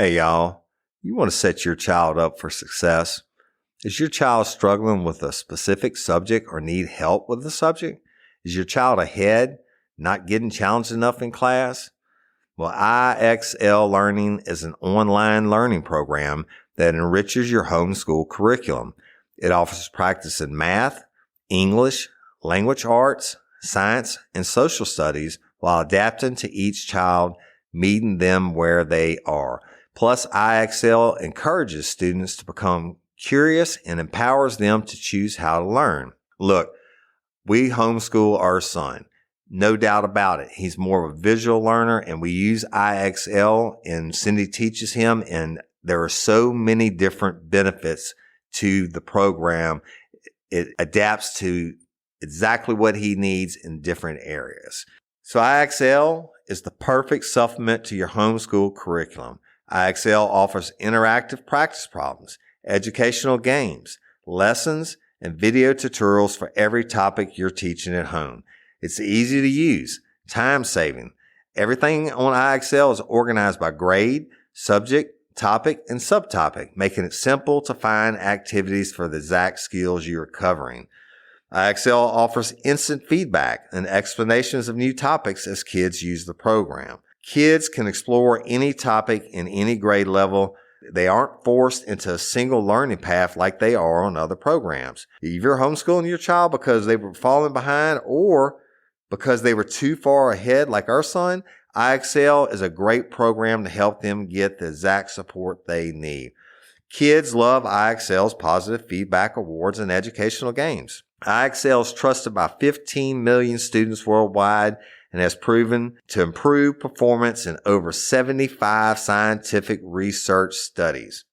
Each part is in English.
Hey y'all, you want to set your child up for success? Is your child struggling with a specific subject or need help with the subject? Is your child ahead, not getting challenged enough in class? Well, IXL Learning is an online learning program that enriches your homeschool curriculum. It offers practice in math, English, language arts, science, and social studies while adapting to each child, meeting them where they are. Plus, IXL encourages students to become curious and empowers them to choose how to learn. Look, we homeschool our son. No doubt about it. He's more of a visual learner, and we use IXL, and Cindy teaches him, and there are so many different benefits to the program. It adapts to exactly what he needs in different areas. So IXL is the perfect supplement to your homeschool curriculum. IXL offers interactive practice problems, educational games, lessons, and video tutorials for every topic you're teaching at home. It's easy to use, time-saving. Everything on IXL is organized by grade, subject, topic, and subtopic, making it simple to find activities for the exact skills you're covering. IXL offers instant feedback and explanations of new topics as kids use the program. Kids can explore any topic in any grade level. They aren't forced into a single learning path like they are on other programs. If you're homeschooling your child because they were falling behind or because they were too far ahead like our son, IXL is a great program to help them get the exact support they need. Kids love IXL's positive feedback awards and educational games. IXL is trusted by 15 million students worldwide and has proven to improve performance in over 75 scientific research studies.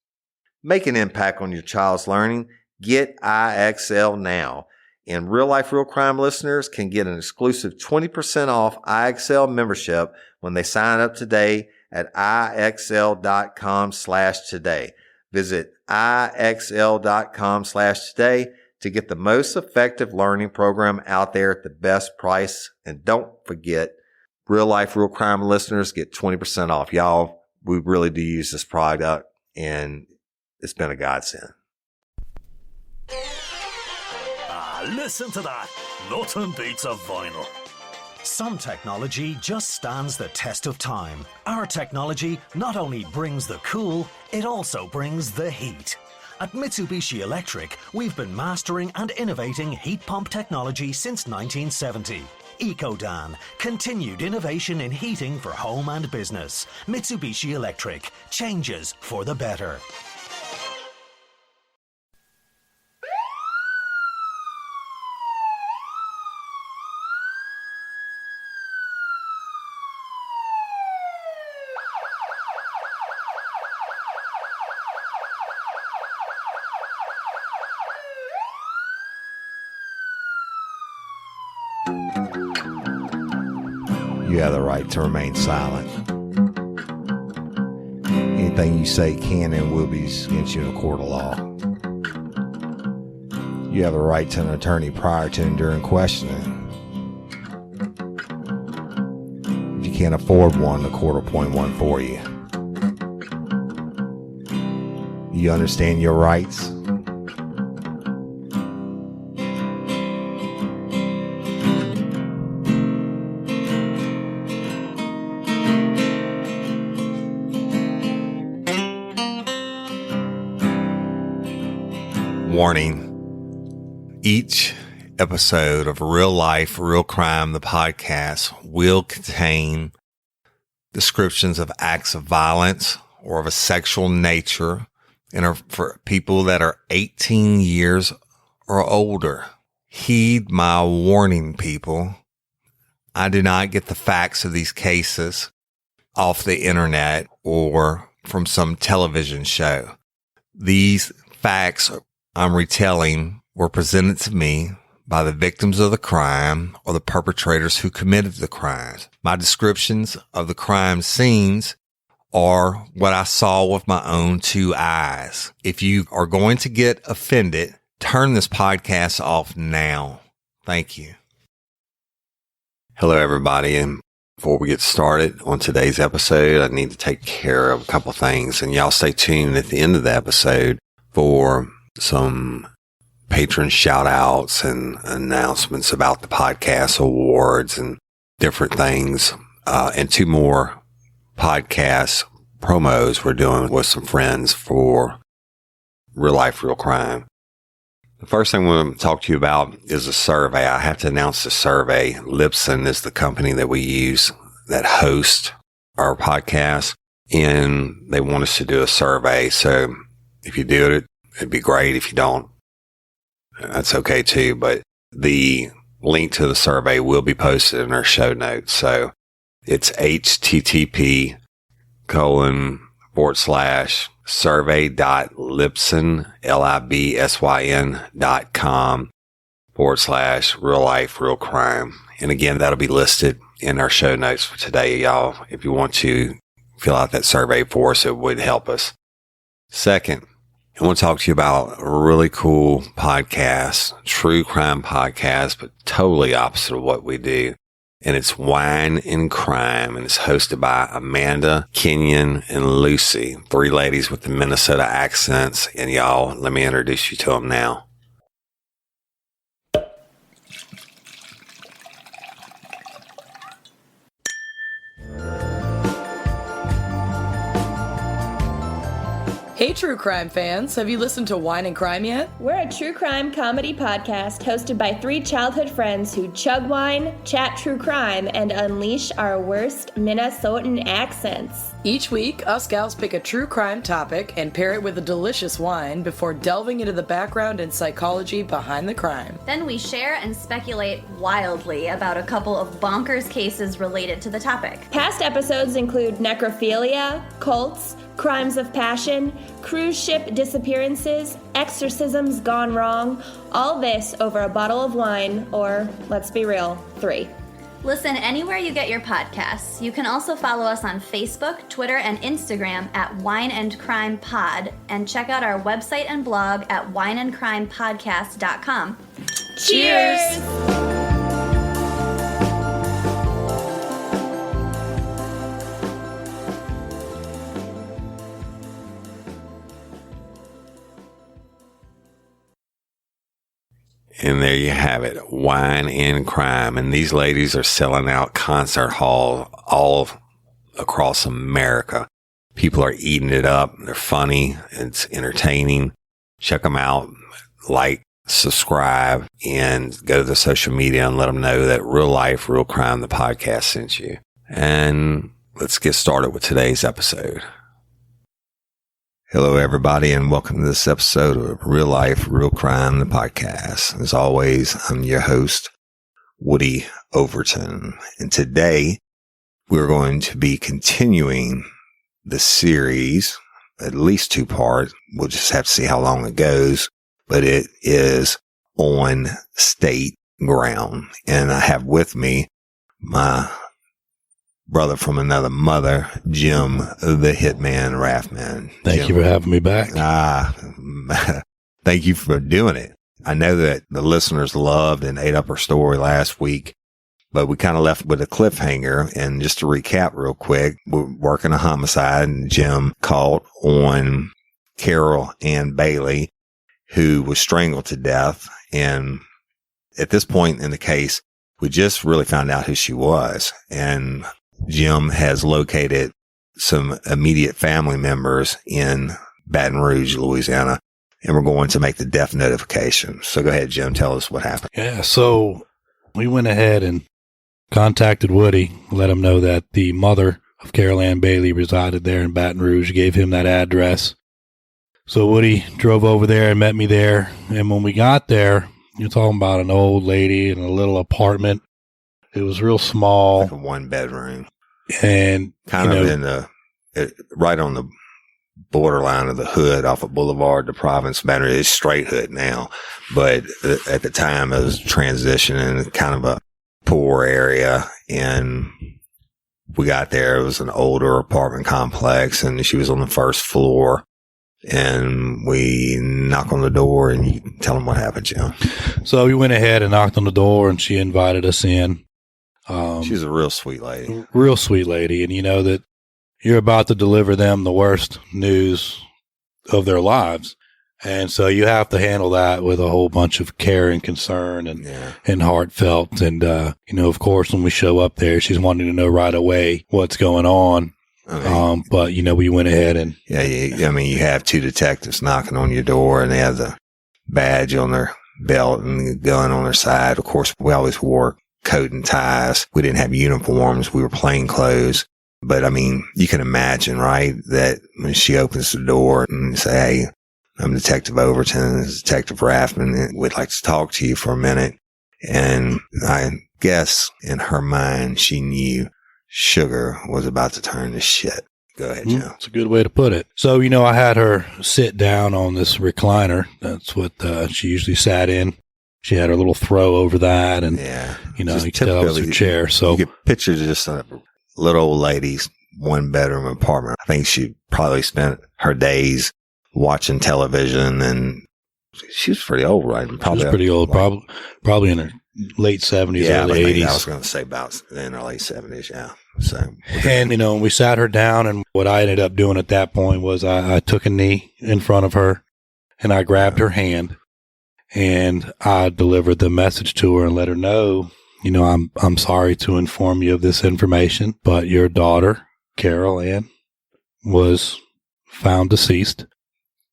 Make an impact on your child's learning. Get IXL now. And Real Life, Real Crime listeners can get an exclusive 20% off IXL membership when they sign up today at IXL.com/today. Visit IXL.com/today to get the most effective learning program out there at the best price. And don't forget, Real Life, Real Crime listeners get 20% off. Y'all, we really do use this product, and it's been a godsend. Listen to that. Nothing beats a vinyl. Some technology just stands the test of time. Our technology not only brings the cool, it also brings the heat. At Mitsubishi Electric, we've been mastering and innovating heat pump technology since 1970. EcoDan, continued innovation in heating for home and business. Mitsubishi Electric, changes for the better. You have the right to remain silent. Anything you say can and will be used against you in a court of law. You have the right to an attorney prior to and during questioning. If you can't afford one, the court will appoint one for you. You understand your rights? Warning. Each episode of Real Life, Real Crime, the podcast, will contain descriptions of acts of violence or of a sexual nature and are for people that are 18 years or older. Heed my warning, people. I do not get the facts of these cases off the internet or from some television show. These facts I'm retelling were presented to me by the victims of the crime or the perpetrators who committed the crimes. My descriptions of the crime scenes are what I saw with my own two eyes. If you are going to get offended, turn this podcast off now. Thank you. Hello, everybody, and Before we get started on today's episode, I need to take care of a couple things, and y'all stay tuned at the end of the episode for some patron shout outs and announcements about the podcast awards and different things, and 2 more podcast promos we're doing with some friends for Real Life, Real Crime. The first thing we're going to talk to you about is a survey. I have to announce the survey. Livingston is the company that we use that hosts our podcast, and they want us to do a survey. So if you do it, it'd be great. If you don't, that's okay too. But the link to the survey will be posted in our show notes. So it's http://survey.libsyn.com/real life, real crime. And again, that'll be listed in our show notes for today, y'all. If you want to fill out that survey for us, it would help us. Second, I want to talk to you about a really cool podcast, true crime podcast, but totally opposite of what we do. And it's Wine and Crime, and it's hosted by Amanda, Kenyon, and Lucy, 3 ladies with the Minnesota accents. And y'all, let me introduce you to them now. Hey, true crime fans. Have you listened to Wine and Crime yet? We're a true crime comedy podcast hosted by 3 childhood friends who chug wine, chat true crime, and unleash our worst Minnesotan accents. Each week, us gals pick a true crime topic and pair it with a delicious wine before delving into the background and psychology behind the crime. Then we share and speculate wildly about a couple of bonkers cases related to the topic. Past episodes include necrophilia, cults, crimes of passion, cruise ship disappearances, exorcisms gone wrong, all this over a bottle of wine, or, let's be real, 3. Listen anywhere you get your podcasts. You can also follow us on Facebook, Twitter, and Instagram at Wine and Crime Pod, and check out our website and blog at wineandcrimepodcast.com. Cheers! And there you have it, Wine and Crime. And these ladies are selling out concert halls all across America. People are eating it up. They're funny. It's entertaining. Check them out. Like, subscribe, and go to the social media and let them know that Real Life, Real Crime, the podcast sent you. And let's get started with today's episode. Hello, everybody, and welcome to this episode of Real Life, Real Crime, the podcast. As always, I'm your host, Woody Overton. And today, we're going to be continuing the series, at least 2 parts. We'll just have to see how long it goes, but it is on state ground. And I have with me my brother from another mother, Jim, the Hitman Raffman. Thank you for having me back. Thank you for doing it. I know that the listeners loved and ate up our story last week, but we kind of left with a cliffhanger. And just to recap real quick, we're working a homicide, and Jim caught on Carol Ann Bailey, who was strangled to death. And at this point in the case, we just really found out who she was. And Jim has located some immediate family members in Baton Rouge, Louisiana, and we're going to make the death notification. So go ahead, Jim, tell us what happened. Yeah, so we went ahead and contacted Woody, let him know that the mother of Carol Ann Bailey resided there in Baton Rouge, gave him that address. So Woody drove over there and met me there, and when we got there, you're talking about an old lady in a little apartment. It was real small. Like a 1-bedroom. And kind of in the, right on the borderline of the hood off of Boulevard to Province. Baton Rouge. It's straight hood now. But at the time it was transitioning, kind of a poor area. And we got there. It was an older apartment complex, and she was on the first floor. And we knock on the door, and you tell them what happened, Jim. So we went ahead and knocked on the door, and she invited us in. She was a real sweet lady. Real sweet lady. And you know that you're about to deliver them the worst news of their lives. And so you have to handle that with a whole bunch of care and concern and heartfelt. And, of course, when we show up there, she's wanting to know right away what's going on. But, we went ahead and. Yeah, you have two detectives knocking on your door, and they have the badge on their belt and the gun on their side. Of course, we always wore coat and ties. We didn't have uniforms. We were plain clothes. But, you can imagine, right, that when she opens the door and say, hey, I'm Detective Overton, this is Detective Raffman, and we'd like to talk to you for a minute. And I guess in her mind, she knew Sugar was about to turn to shit. Go ahead, Joe. That's a good way to put it. So, I had her sit down on this recliner. That's what she usually sat in. She had her little throw over that, and, you could tell it was her chair. So you get pictures of just a little old lady's one-bedroom apartment. I think she probably spent her days watching television, and she was pretty old, right? Probably, she was pretty old, probably in her late 70s, early 80s. I was going to say about in her late 70s, yeah. So, and, we sat her down, and what I ended up doing at that point was I took a knee in front of her, and I grabbed her hand, and I delivered the message to her and let her know, I'm sorry to inform you of this information, but your daughter, Carol Ann, was found deceased.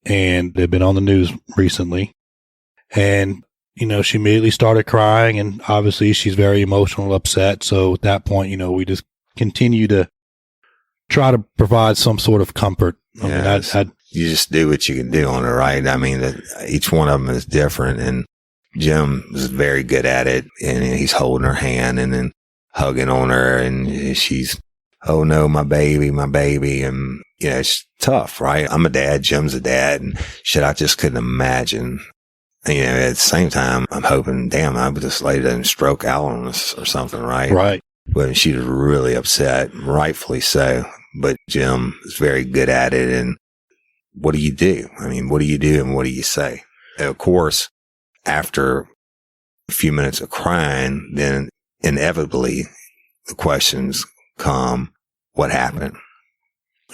And they've been on the news recently. And, she immediately started crying, and obviously she's very emotional, upset. So at that point, we just continue to try to provide some sort of comfort. You just do what you can do on it, right? Each one of them is different, and Jim is very good at it, and he's holding her hand and then hugging on her, and she's, oh no, my baby. And, it's tough, right? I'm a dad. Jim's a dad. And shit, I just couldn't imagine. At the same time, I'm hoping, damn, I hope this lady doesn't stroke out on us or something, right? Right. But she was really upset, rightfully so. But Jim is very good at it. And what do you do? What do you do and what do you say? And of course, after a few minutes of crying, then inevitably the questions come, what happened?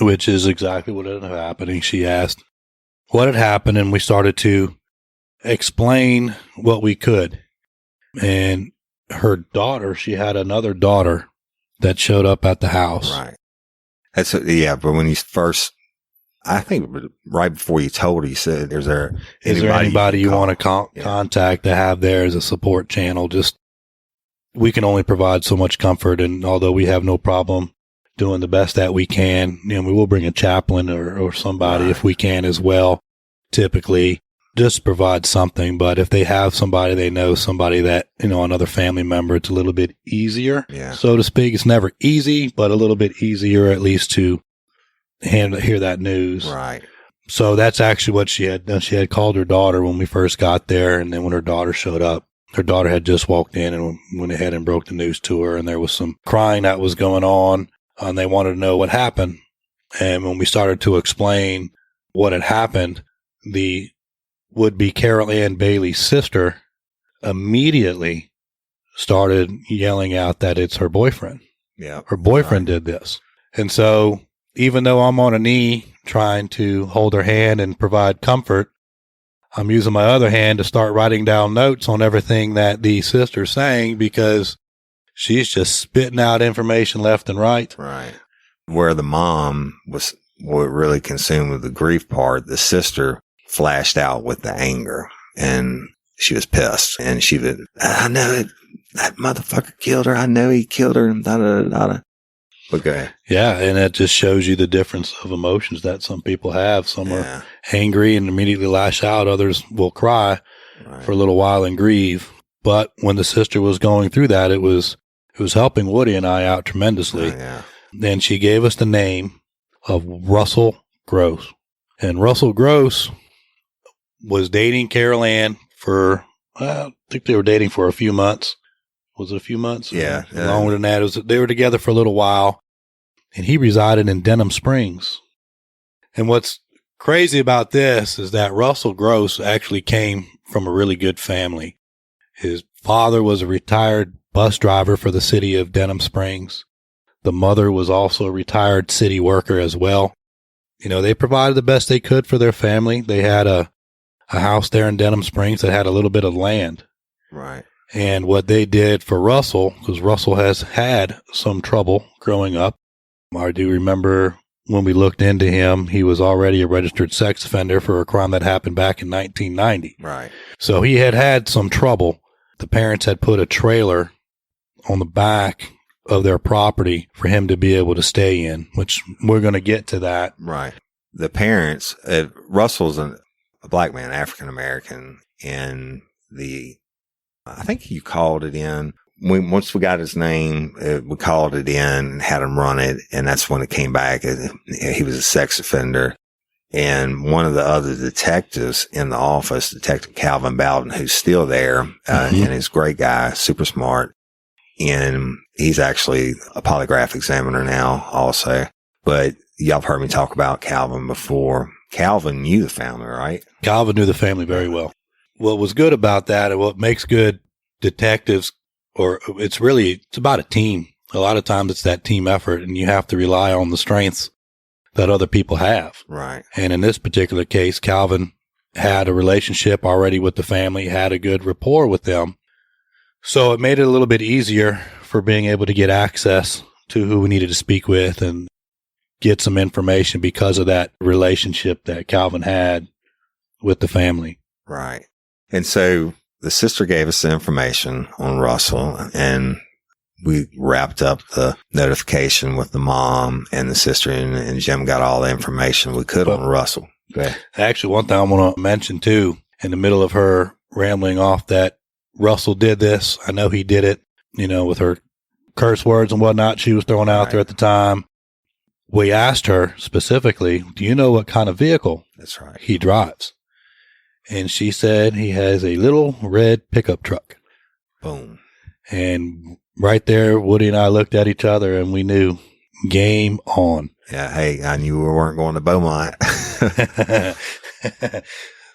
Which is exactly what ended up happening. She asked what had happened, and we started to explain what we could. And her daughter, she had another daughter that showed up at the house. Right. But when you first, I think right before you told her, you said, is there anybody you want to contact to have there as a support channel? Just, we can only provide so much comfort. And although we have no problem doing the best that we can, we will bring a chaplain or somebody if we can as well, typically, just provide something. But if they have somebody, they know somebody that, another family member, it's a little bit easier, so to speak. It's never easy, but a little bit easier at least to hear that news. Right. So that's actually what she had done. She had called her daughter when we first got there, and then when her daughter showed up, her daughter had just walked in and went ahead and broke the news to her, and there was some crying that was going on. And they wanted to know what happened. And when we started to explain what had happened, the would-be Carol Ann Bailey's sister immediately started yelling out that it's her boyfriend. Yeah. Her boyfriend did this. And so even though I'm on a knee trying to hold her hand and provide comfort, I'm using my other hand to start writing down notes on everything that the sister's saying, because she's just spitting out information left and right. Right. Where the mom was really consumed with the grief part, the sister flashed out with the anger, and she was pissed. And she would, I know it. That motherfucker killed her. I know he killed her. And da-da-da-da. Okay. Yeah. And it just shows you the difference of emotions that some people have. Some are angry and immediately lash out. Others will cry for a little while and grieve. But when the sister was going through that, it was helping Woody and I out tremendously. Then she gave us the name of Russell Gross. And Russell Gross was dating Carol Ann for, I think they were dating for a few months. Was it a few months? Yeah. Longer than that. They were together for a little while, and he resided in Denham Springs. And what's crazy about this is that Russell Gross actually came from a really good family. His father was a retired bus driver for the city of Denham Springs. The mother was also a retired city worker as well. They provided the best they could for their family. They had a house there in Denham Springs that had a little bit of land. Right. And what they did for Russell, because Russell has had some trouble growing up. I do remember when we looked into him, he was already a registered sex offender for a crime that happened back in 1990. Right. So he had some trouble. The parents had put a trailer on the back of their property for him to be able to stay in, which we're going to get to that. Right. The parents, Russell's a black man, African American, and I think you called it in. Once we got his name, we called it in and had him run it, and that's when it came back. He was a sex offender. And one of the other detectives in the office, Detective Calvin Bowden, who's still there, and he's a great guy, super smart. And he's actually a polygraph examiner now also. But y'all have heard me talk about Calvin before. Calvin knew the family, right? Calvin knew the family very well. What was good about that, and what makes good detectives, it's about a team. A lot of times it's that team effort, and you have to rely on the strengths that other people have. Right. And in this particular case, Calvin had a relationship already with the family, had a good rapport with them. So it made it a little bit easier for being able to get access to who we needed to speak with and get some information because of that relationship that Calvin had with the family. Right. And so the sister gave us the information on Russell, and we wrapped up the notification with the mom and the sister, and Jim got all the information we could on Russell. Okay. Actually, one thing I want to mention too, in the middle of her rambling off that Russell did this, I know he did it, with her curse words and whatnot she was throwing out there at the time. We asked her specifically, do you know what kind of vehicle That's right. he drives? And she said he has a little red pickup truck. Boom. And right there, Woody and I looked at each other and we knew game on. Yeah. Hey, I knew we weren't going to Beaumont.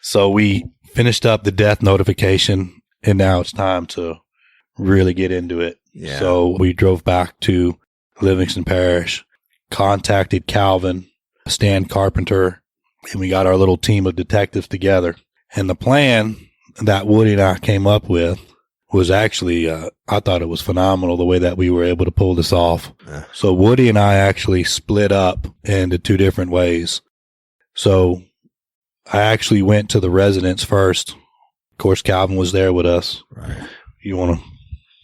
So we finished up the death notification, and now it's time to really get into it. Yeah. So we drove back to Livingston Parish, contacted Calvin, Stan Carpenter, and we got our little team of detectives together. And the plan that Woody and I came up with was actually, I thought it was phenomenal the way that we were able to pull this off. Yeah. So Woody and I actually split up into two different ways. So I actually went to the residence first. Of course, Calvin was there with us. Right. You want to?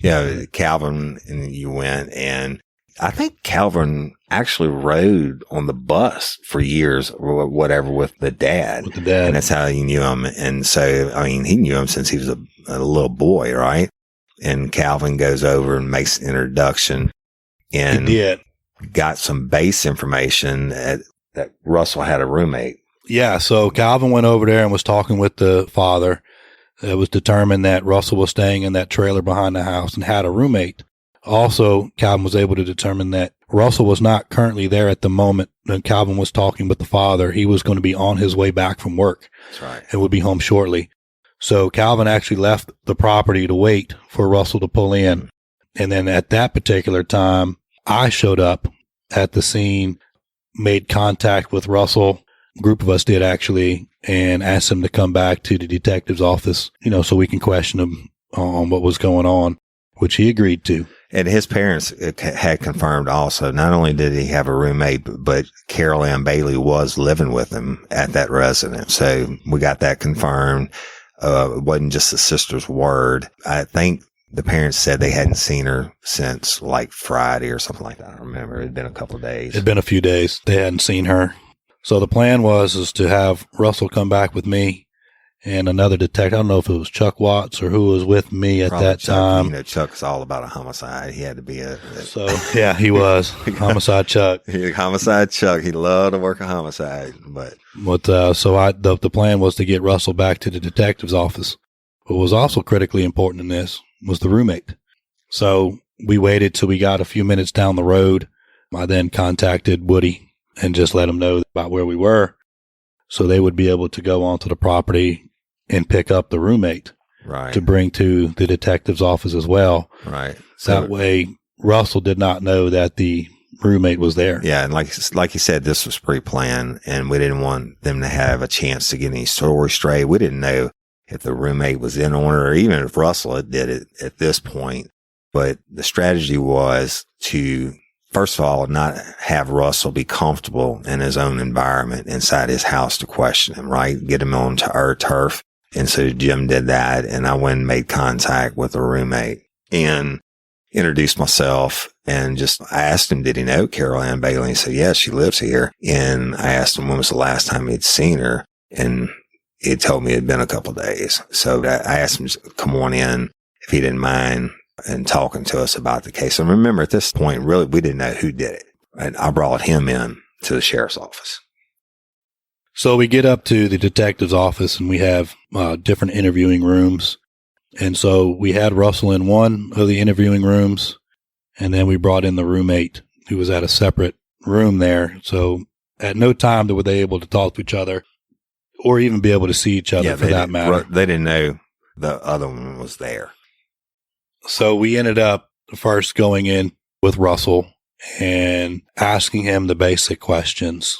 Yeah, Calvin and you went, and I think Calvin actually rode on the bus for years or whatever with the dad. With the dad. And that's how you knew him. And so, he knew him since he was a little boy, right? And Calvin goes over and makes an introduction and He did. got some base information that Russell had a roommate. Yeah, so Calvin went over there and was talking with the father. It was determined that Russell was staying in that trailer behind the house and had a roommate. Also, Calvin was able to determine that Russell was not currently there at the moment when Calvin was talking with the father. He was going to be on his way back from work. That's right. And would be home shortly. So Calvin actually left the property to wait for Russell to pull in. And then at that particular time, I showed up at the scene, made contact with Russell. A group of us did actually, and asked him to come back to the detective's office, so we can question him on what was going on, which he agreed to. And his parents had confirmed also, not only did he have a roommate, but Carol Ann Bailey was living with him at that residence. So we got that confirmed. It wasn't just the sister's word. I think the parents said they hadn't seen her since like Friday or something like that. I don't remember. It had been a couple of days. It had been a few days. They hadn't seen her. So the plan was to have Russell come back with me and another detective. I don't know if it was Chuck Watts or who was with me at Probably that Chuck. time. Chuck's all about a homicide. He had to be So, yeah, he was. Homicide Chuck. Homicide Chuck. He loved to work a homicide. But the plan was to get Russell back to the detective's office. What was also critically important in this was the roommate. So we waited till we got a few minutes down the road. I then contacted Woody and just let him know about where we were so they would be able to go onto the property and pick up the roommate. Right. to bring to the detective's office as well. Right. That way, Russell did not know that the roommate was there. Yeah, and like you said, this was pre-planned, and we didn't want them to have a chance to get any story straight. We didn't know if the roommate was in on it, or even if Russell did it at this point. But the strategy was to, first of all, not have Russell be comfortable in his own environment inside his house to question him, right? Get him on to our turf. And so Jim did that, and I went and made contact with the roommate and introduced myself and just asked him, did he know Carol Ann Bailey? He said, yes, she lives here. And I asked him when was the last time he'd seen her. And he told me it had been a couple of days. So I asked him to come on in if he didn't mind and talking to us about the case. And remember, at this point, really, we didn't know who did it. And I brought him in to the sheriff's office. So we get up to the detective's office, and we have different interviewing rooms. And so we had Russell in one of the interviewing rooms, and then we brought in the roommate who was at a separate room there. So at no time were they able to talk to each other or even be able to see each other for that matter. They didn't know the other one was there. So we ended up first going in with Russell and asking him the basic questions.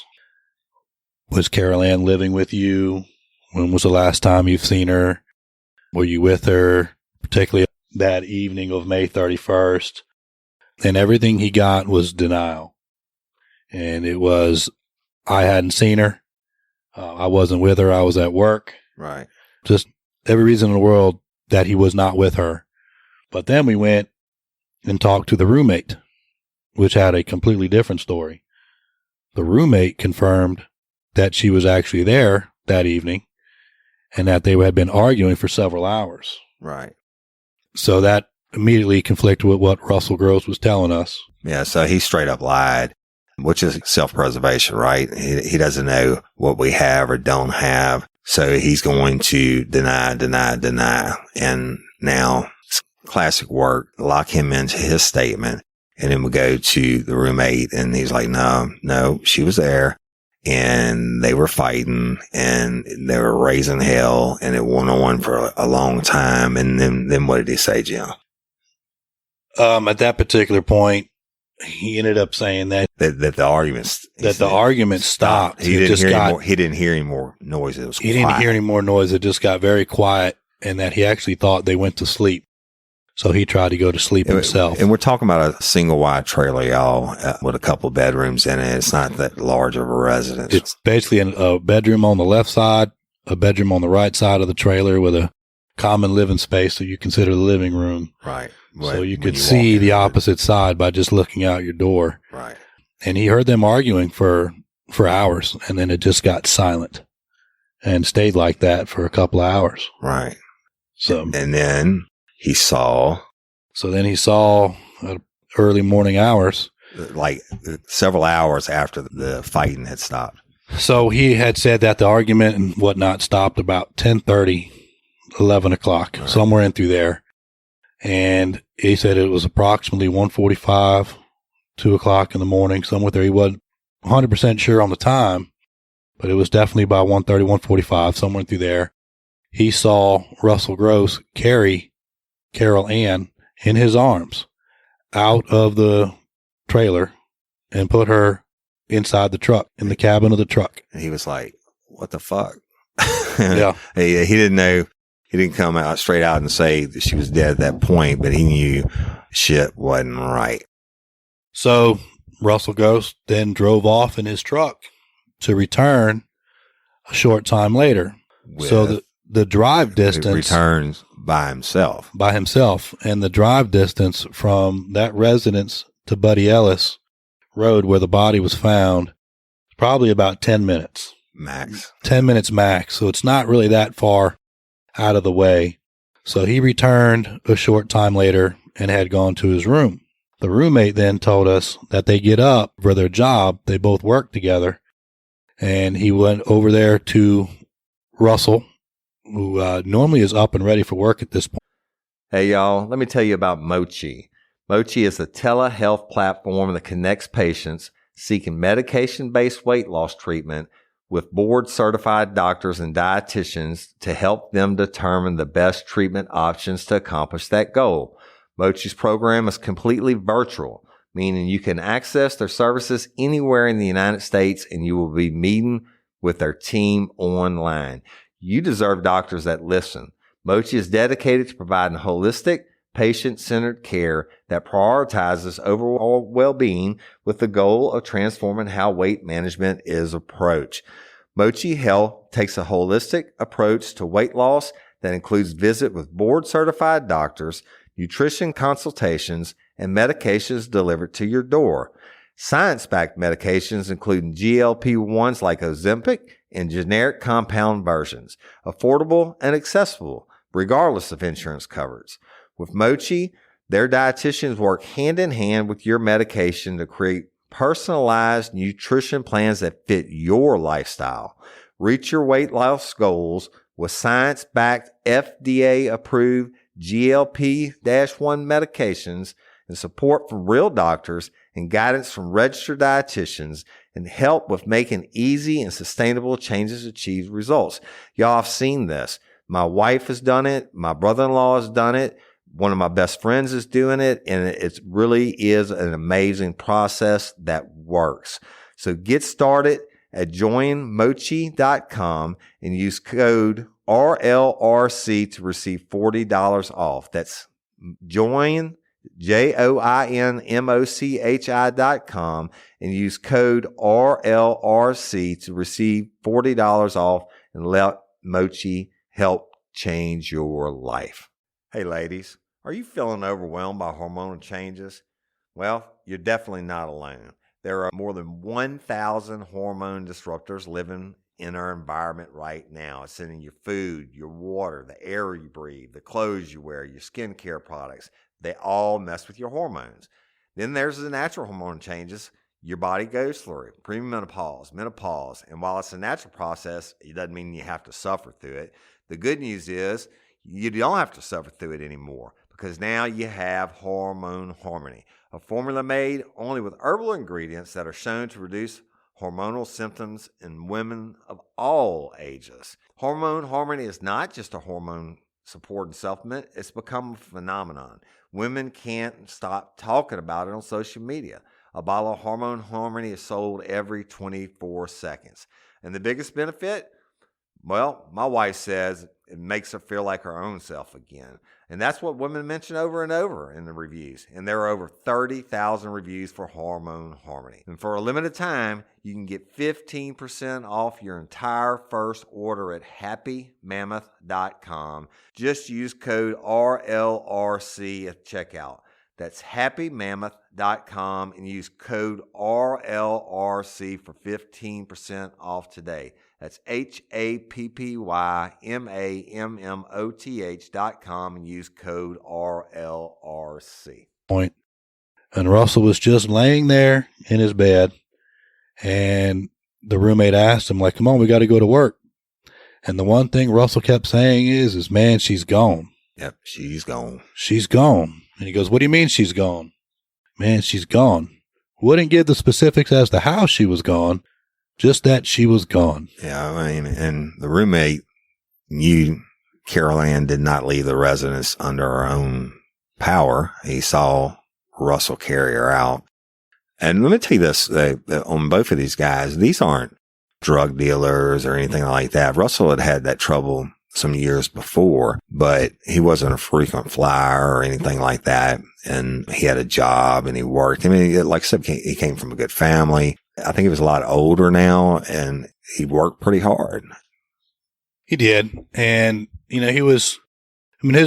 Was Carol Ann living with you? When was the last time you've seen her? Were you with her, particularly that evening of May 31st? And everything he got was denial. And it was, I hadn't seen her. I wasn't with her. I was at work. Right. Just every reason in the world that he was not with her. But then we went and talked to the roommate, which had a completely different story. The roommate confirmed that she was actually there that evening and that they had been arguing for several hours. Right. So that immediately conflicted with what Russell Gross was telling us. Yeah, so he straight up lied, which is self-preservation, right? He doesn't know what we have or don't have. So he's going to deny. And now it's classic work, lock him into his statement. And then we go to the roommate and he's like, no, she was there. And they were fighting and they were raising hell and it went on for a long time. And then what did he say, Jim? At that particular point, he ended up saying that the argument stopped. He didn't hear any more noise. It was quiet. He didn't hear any more noise. It just got very quiet, and that he actually thought they went to sleep. So he tried to go to sleep himself. And we're talking about a single wide trailer, y'all, with a couple bedrooms in it. It's not that large of a residence. It's basically a bedroom on the left side, a bedroom on the right side of the trailer with a common living space that you consider the living room. Right. So you could see the opposite side by just looking out your door. Right. And he heard them arguing for hours, and then it just got silent and stayed like that for a couple of hours. Right. So and then he saw at early morning hours, like several hours after the fighting had stopped. So he had said that the argument and whatnot stopped about 10:30, 11 o'clock, right, somewhere in through there. And he said it was approximately 1:45, 2 o'clock in the morning, somewhere there. He wasn't 100% sure on the time, but it was definitely by 1:30, 1:45, somewhere in through there. He saw Russell Gross carry Carol Ann in his arms out of the trailer and put her inside the truck, in the cabin of the truck. And he was like, what the fuck? Yeah. He didn't know. He didn't come out straight out and say that she was dead at that point, but he knew shit wasn't right. So Russell Gross then drove off in his truck to return a short time later. So the drive distance returns by himself, and the drive distance from that residence to Buddy Ellis Road, where the body was found, is probably about 10 minutes max. 10 minutes max. So it's not really that far out of the way. So he returned a short time later and had gone to his room. The roommate then told us that they get up for their job. They both work together. And he went over there to Russell, who normally is up and ready for work at this point. Hey, y'all, let me tell you about Mochi. Mochi is a telehealth platform that connects patients seeking medication-based weight loss treatment with board-certified doctors and dietitians to help them determine the best treatment options to accomplish that goal. Mochi's program is completely virtual, meaning you can access their services anywhere in the United States and you will be meeting with their team online. You deserve doctors that listen. Mochi is dedicated to providing holistic, patient-centered care that prioritizes overall well-being with the goal of transforming how weight management is approached. Mochi Health takes a holistic approach to weight loss that includes visit with board-certified doctors, nutrition consultations, and medications delivered to your door. Science-backed medications including GLP-1s like Ozempic and generic compound versions, affordable and accessible regardless of insurance coverage. With Mochi, their dietitians work hand in hand with your medication to create personalized nutrition plans that fit your lifestyle. Reach your weight loss goals with science-backed, FDA-approved GLP-1 medications and support from real doctors and guidance from registered dietitians and help with making easy and sustainable changes to achieve results. Y'all have seen this. My wife has done it. My brother-in-law has done it. One of my best friends is doing it, and it really is an amazing process that works. So get started at joinmochi.com and use code RLRC to receive $40 off. That's joinmochi.com and use code RLRC to receive $40 off and let Mochi help change your life. Hey ladies, are you feeling overwhelmed by hormonal changes? Well, you're definitely not alone. There are more than 1,000 hormone disruptors living in our environment right now. It's in your food, your water, the air you breathe, the clothes you wear, your skincare products. They all mess with your hormones. Then there's the natural hormone changes your body goes through, premenopause, menopause. And while it's a natural process, it doesn't mean you have to suffer through it. The good news is you don't have to suffer through it anymore because now you have Hormone Harmony, a formula made only with herbal ingredients that are shown to reduce hormonal symptoms in women of all ages. Hormone Harmony is not just a hormone support and supplement. It's become a phenomenon. Women can't stop talking about it on social media. A bottle of Hormone Harmony is sold every 24 seconds. And the biggest benefit? Well, my wife says it makes her feel like her own self again. And that's what women mention over and over in the reviews. And there are over 30,000 reviews for Hormone Harmony. And for a limited time, you can get 15% off your entire first order at happymammoth.com. Just use code RLRC at checkout. That's happymammoth.com and use code RLRC for 15% off today. That's happymammoth.com and use code RLRC. Point. And Russell was just laying there in his bed, and the roommate asked him, like, come on, we got to go to work. And the one thing Russell kept saying is, man, she's gone. Yep, she's gone. She's gone. And he goes, what do you mean she's gone? Man, she's gone. Wouldn't give the specifics as to how she was gone, just that she was gone. Yeah, I mean, and the roommate knew Carol Ann did not leave the residence under her own power. He saw Russell carry her out. And let me tell you this, on both of these guys, these aren't drug dealers or anything like that. Russell had had that trouble some years before, but he wasn't a frequent flyer or anything like that. And he had a job and he worked. I mean, like I said, he came from a good family. I think he was a lot older now and he worked pretty hard. He did. And, his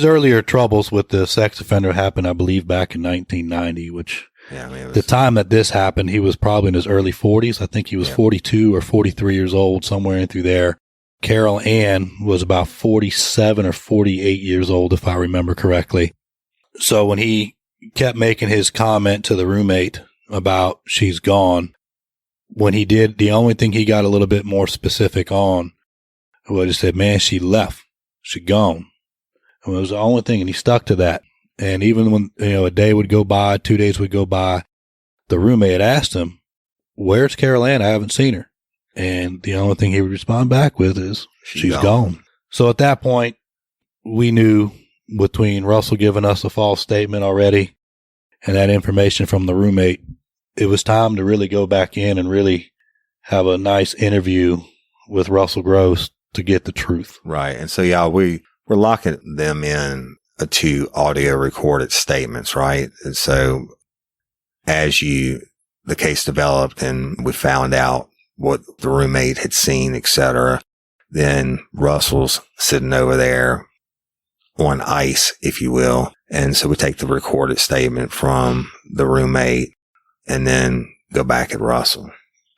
earlier troubles with the sex offender happened, I believe, back in 1990, which the time that this happened, he was probably in his early 40s. I think he was 42 or 43 years old, somewhere in through there. Carol Ann was about 47 or 48 years old, if I remember correctly. So when he kept making his comment to the roommate about she's gone, when he did, the only thing he got a little bit more specific on was he said, man, she left. She gone. And it was the only thing, and he stuck to that. And even when, a day would go by, 2 days would go by, the roommate asked him, where's Carol Ann? I haven't seen her. And the only thing he would respond back with is, she's gone. gone. So at that point, we knew between Russell giving us a false statement already and that information from the roommate, it was time to really go back in and really have a nice interview with Russell Gross to get the truth. Right. And so, yeah, we're locking them in to audio recorded statements, right? And so as the case developed and we found out what the roommate had seen, etc., then Russell's sitting over there on ice, if you will. And so we take the recorded statement from the roommate and then go back at Russell.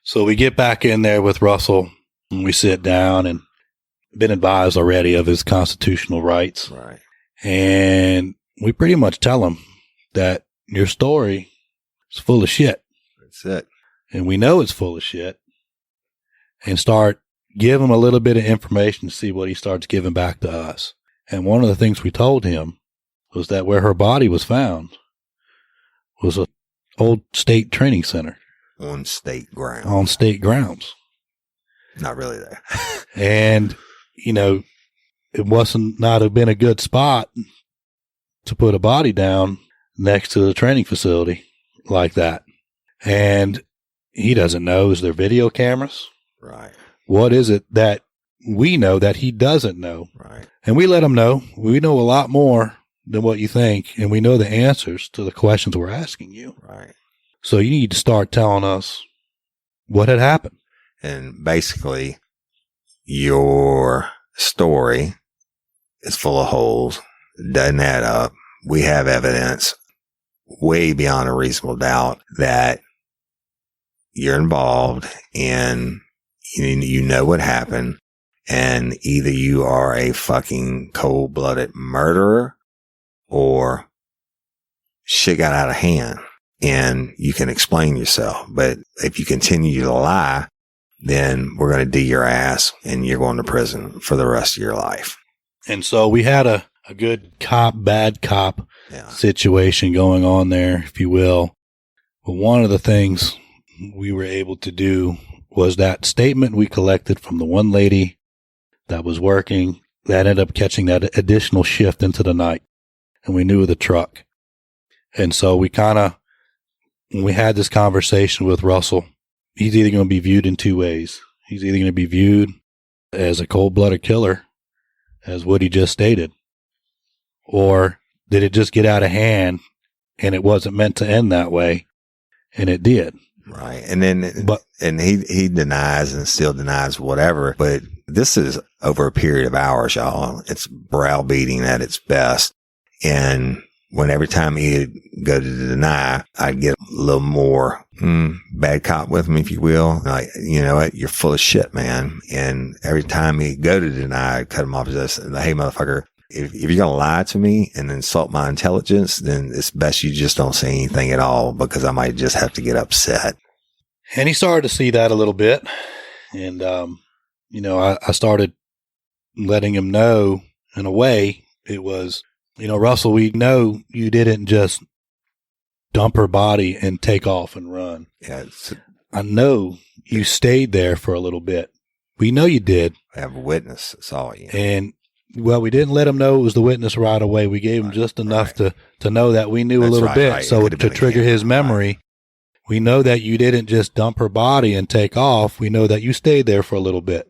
So we get back in there with Russell and we sit down and been advised already of his constitutional rights. Right. And we pretty much tell him that your story is full of shit. That's it. And we know it's full of shit. And start give him a little bit of information to see what he starts giving back to us. And one of the things we told him was that where her body was found was a old state training center. On state grounds. On state grounds. Not really there. And, you know, it not have been a good spot to put a body down next to the training facility like that. And he doesn't know, is there video cameras? Right. What is it that we know that he doesn't know? Right. And we let him know. We know a lot more than what you think, and we know the answers to the questions we're asking you. Right. So you need to start telling us what had happened. And basically, your story is full of holes, doesn't add up. We have evidence way beyond a reasonable doubt that you're involved and you know what happened, and either you are a fucking cold-blooded murderer or shit got out of hand, and you can explain yourself. But if you continue to lie, then we're going to do your ass and you're going to prison for the rest of your life. And so we had a good cop, bad cop situation going on there, if you will. But one of the things we were able to do was that statement we collected from the one lady that was working that ended up catching that additional shift into the night. And we knew the truck. And so we when we had this conversation with Russell, he's either going to be viewed in two ways. He's either going to be viewed as a cold-blooded killer, as Woody just stated, or did it just get out of hand and it wasn't meant to end that way, and it did. Right. And then, and he denies and still denies whatever, but this is over a period of hours, y'all. It's browbeating at its best. And when every time he'd go to deny, I'd get a little more bad cop with him, if you will. Like, you know what? You're full of shit, man. And every time he'd go to deny, I'd cut him off as this. Hey, motherfucker, if you're going to lie to me and insult my intelligence, then it's best you just don't say anything at all, because I might just have to get upset. And he started to see that a little bit. And, you know, I started letting him know, in a way, it was, you know, Russell, we know you didn't just dump her body and take off and run. Yeah, I know you stayed there for a little bit. We know you did. I have a witness. That's all. You know. And, well, we didn't let him know it was the witness right away. We gave him just enough to know that we knew a little bit. Right. So to trigger his memory, we know that you didn't just dump her body and take off. We know that you stayed there for a little bit.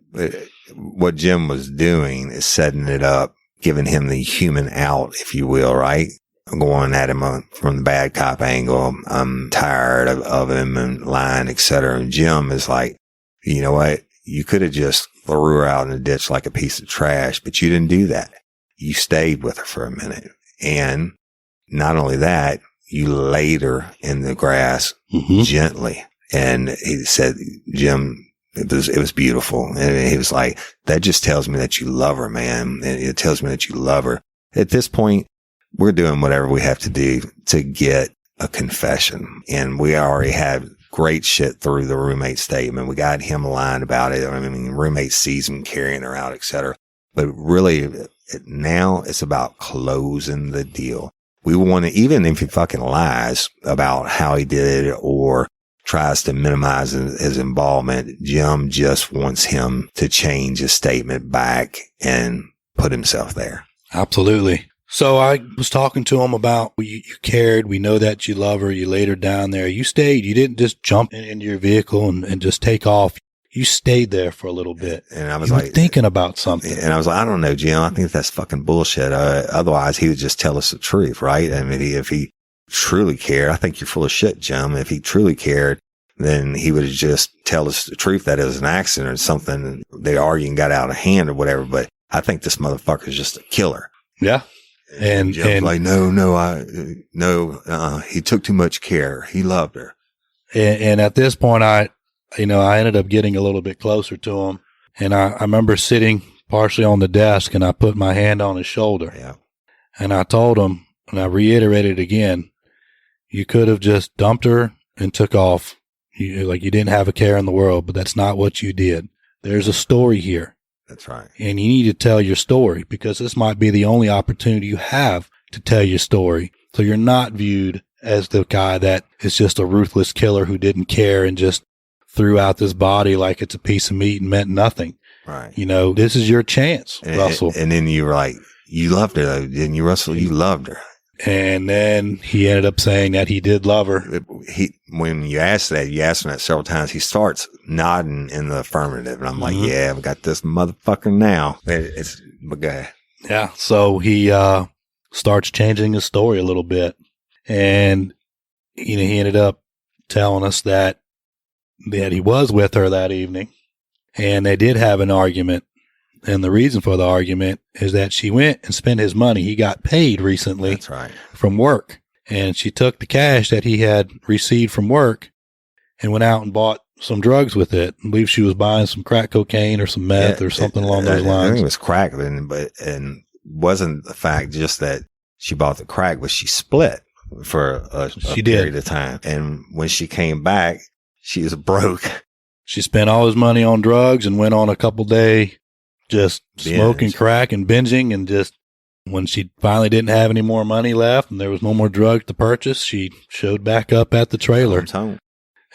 What Jim was doing is setting it up, giving him the human out, if you will, right? Going at him from the bad cop angle. I'm tired of him and lying, etc. And Jim is like, you know what? You could have just threw her out in the ditch like a piece of trash, but you didn't do that. You stayed with her for a minute. And not only that, you laid her in the grass gently. And he said, Jim, it was beautiful. And he was like, that just tells me that you love her, man. And it tells me that you love her. At this point, we're doing whatever we have to do to get a confession. And we already have great shit through the roommate statement. We got him lying about it. I mean, roommate sees him carrying her out, etc. But really, now it's about closing the deal. We want to, even if he fucking lies about how he did it or tries to minimize his involvement. Jim just wants him to change his statement back and put himself there. Absolutely. So I was talking to him about you cared. We know that you love her. You laid her down there. You stayed. You didn't just jump into your vehicle and just take off. You stayed there for a little bit. And I was you like, were thinking about something. And I was like, I don't know, Jim. I think that's fucking bullshit. Otherwise, he would just tell us the truth, right? I mean, if he truly cared, I think you're full of shit, Jim. If he truly cared, then he would have just tell us the truth that it was an accident or something. They argued and got out of hand or whatever. But I think this motherfucker is just a killer. Yeah. And Jim's like, no, he took too much care. He loved her. And at this point, I ended up getting a little bit closer to him. And I remember sitting partially on the desk, and I put my hand on his shoulder. Yeah. And I told him, and I reiterated again, you could have just dumped her and took off. You didn't have a care in the world, but that's not what you did. There's a story here. That's right. And you need to tell your story, because this might be the only opportunity you have to tell your story. So you're not viewed as the guy that is just a ruthless killer who didn't care and just threw out this body like it's a piece of meat and meant nothing. Right. This is your chance, Russell. And then you were like, you loved her though, didn't you, Russell? You loved her. And then he ended up saying that he did love her. When you asked him that several times, he starts nodding in the affirmative. And I'm like, yeah, I've got this motherfucker now. It's my guy. Yeah. So he starts changing his story a little bit. And, he ended up telling us that he was with her that evening. And they did have an argument. And the reason for the argument is that she went and spent his money. He got paid recently. That's right. From work. And she took the cash that he had received from work and went out and bought some drugs with it. I believe she was buying some crack cocaine or some meth or something along those lines. I think it was crack, and wasn't the fact just that she bought the crack, but she split for a period of time. And when she came back, she was broke. She spent all his money on drugs and went on a couple-day just smoking crack and binging, and just when she finally didn't have any more money left and there was no more drugs to purchase, she showed back up at the trailer.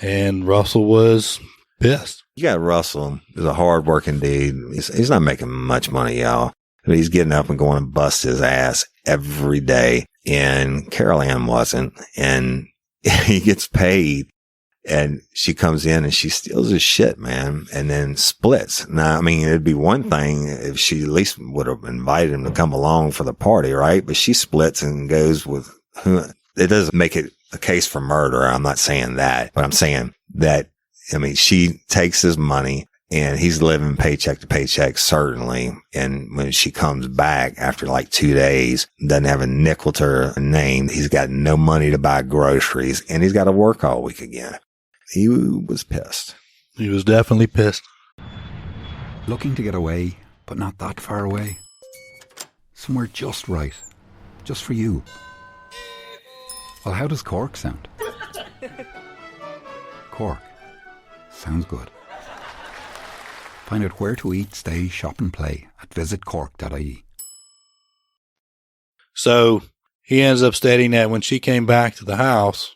And Russell was pissed. You got Russell. He's a hard-working dude. He's not making much money, y'all. But he's getting up and going and bust his ass every day. And Carol Ann wasn't. And he gets paid. And she comes in and she steals his shit, man, and then splits. Now, I mean, it'd be one thing if she at least would have invited him to come along for the party, right? But she splits and goes with who. It doesn't make it a case for murder. I'm not saying that, but I'm saying that, she takes his money and he's living paycheck to paycheck, certainly. And when she comes back after like 2 days, doesn't have a nickel to her name. He's got no money to buy groceries and he's got to work all week again. He was pissed. He was definitely pissed. Looking to get away, but not that far away. Somewhere just right. Just for you. Well, how does Cork sound? Cork. Sounds good. Find out where to eat, stay, shop and play at visitcork.ie. So he ends up stating that when she came back to the house,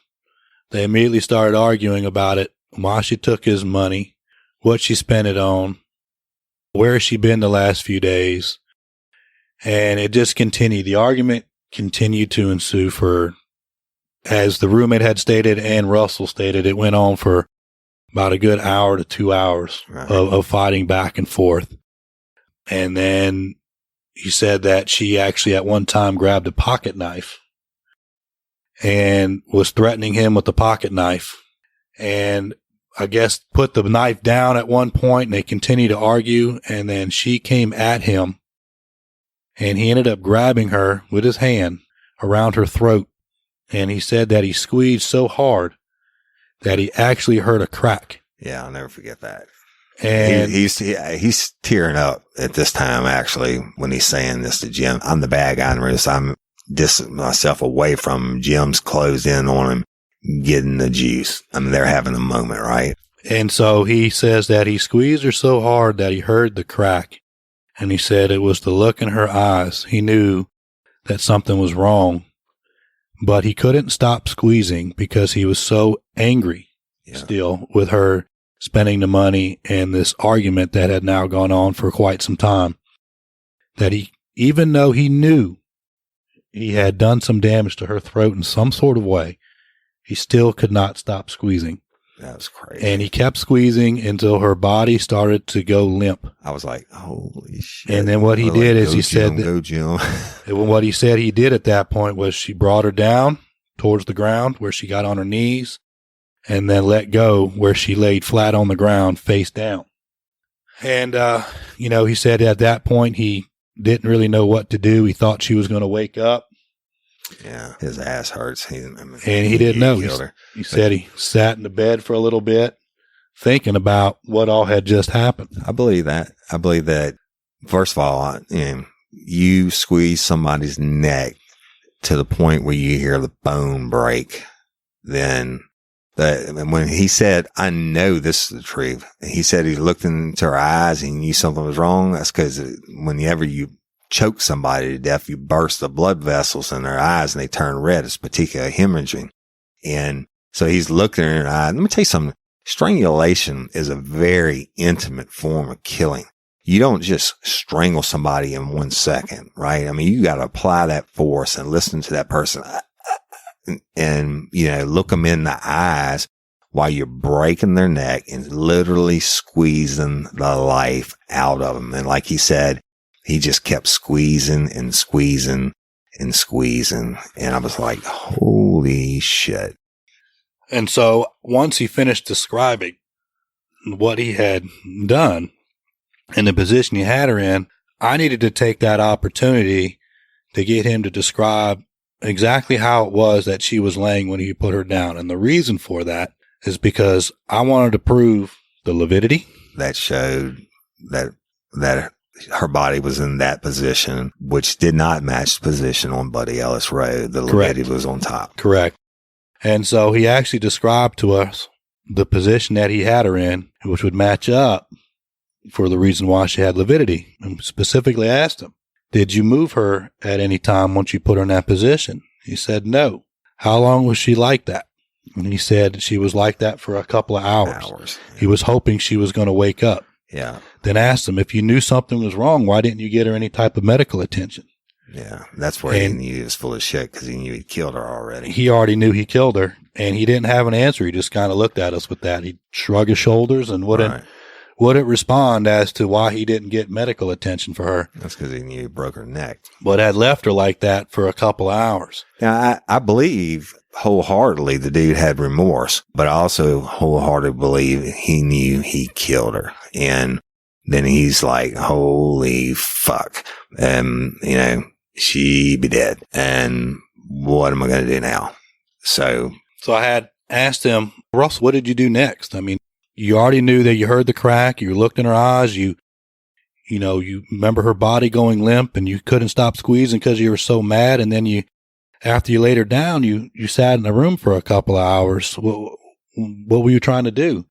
they immediately started arguing about it, why she took his money, what she spent it on, where she been the last few days. And it just continued. The argument continued to ensue for, as the roommate had stated and Russell stated, it went on for about a good hour to 2 hours of fighting back and forth. And then he said that she actually at one time grabbed a pocket knife and was threatening him with the pocket knife, and I guess put the knife down at one point, and they continued to argue, and then she came at him, and he ended up grabbing her with his hand around her throat, and he said that he squeezed so hard that he actually heard a crack. Yeah, I'll never forget that. And he's tearing up at this time, actually, when he's saying this to Jim. I'm the bad guy in this. I'm distancing myself away from him. Jim's closed in on him, getting the juice. They're having a moment, right? And so he says that he squeezed her so hard that he heard the crack. And he said it was the look in her eyes. He knew that something was wrong, but he couldn't stop squeezing because he was so angry. still, with her spending the money and this argument that had now gone on for quite some time. That he, even though he knew he had done some damage to her throat in some sort of way, he still could not stop squeezing. That was crazy. And he kept squeezing until her body started to go limp. I was like, holy shit. And then what he did is he said, go Jim. What he said he did at that point was she brought her down towards the ground where she got on her knees and then let go where she laid flat on the ground face down. And, he said at that point he didn't really know what to do. He thought she was going to wake up. Yeah, his ass hurts. He didn't know. He said he sat in the bed for a little bit thinking about what all had just happened. I believe that. First of all, you squeeze somebody's neck to the point where you hear the bone break. Then when he said, I know this is the truth. He said he looked into her eyes and he knew something was wrong. That's because whenever you choke somebody to death, you burst the blood vessels in their eyes and they turn red. It's particular hemorrhaging. And so he's looking in her eye. Let me tell you something. Strangulation is a very intimate form of killing. You don't just strangle somebody in 1 second, right? I mean, you got to apply that force and listen to that person and look them in the eyes while you're breaking their neck and literally squeezing the life out of them. And like he said, he just kept squeezing and squeezing and squeezing. And I was like, holy shit. And so once he finished describing what he had done and the position he had her in, I needed to take that opportunity to get him to describe exactly how it was that she was laying when he put her down. And the reason for that is because I wanted to prove the lividity. That showed that her body was in that position, which did not match the position on Buddy Ellis Road. The lividity was on top. Correct. And so he actually described to us the position that he had her in, which would match up for the reason why she had lividity. And specifically asked him, did you move her at any time once you put her in that position? He said, no. How long was she like that? And he said she was like that for a couple of hours. Yeah. He was hoping she was going to wake up. Yeah. Then asked him, if you knew something was wrong, why didn't you get her any type of medical attention? Yeah. That's where he knew he was full of shit because he knew he'd killed her already. He already knew he killed her, and he didn't have an answer. He just kind of looked at us with that. He'd shrug his shoulders and wouldn't respond as to why he didn't get medical attention for her. That's because he knew he broke her neck. But had left her like that for a couple of hours. Now, I believe wholeheartedly the dude had remorse, but I also wholeheartedly believe he knew he killed her. And then he's like, holy fuck. She be dead. And what am I going to do now? So I had asked him, Russ, what did you do next? I mean, you already knew that you heard the crack. You looked in her eyes. You remember her body going limp and you couldn't stop squeezing because you were so mad. And then after you laid her down, you sat in the room for a couple of hours. What were you trying to do?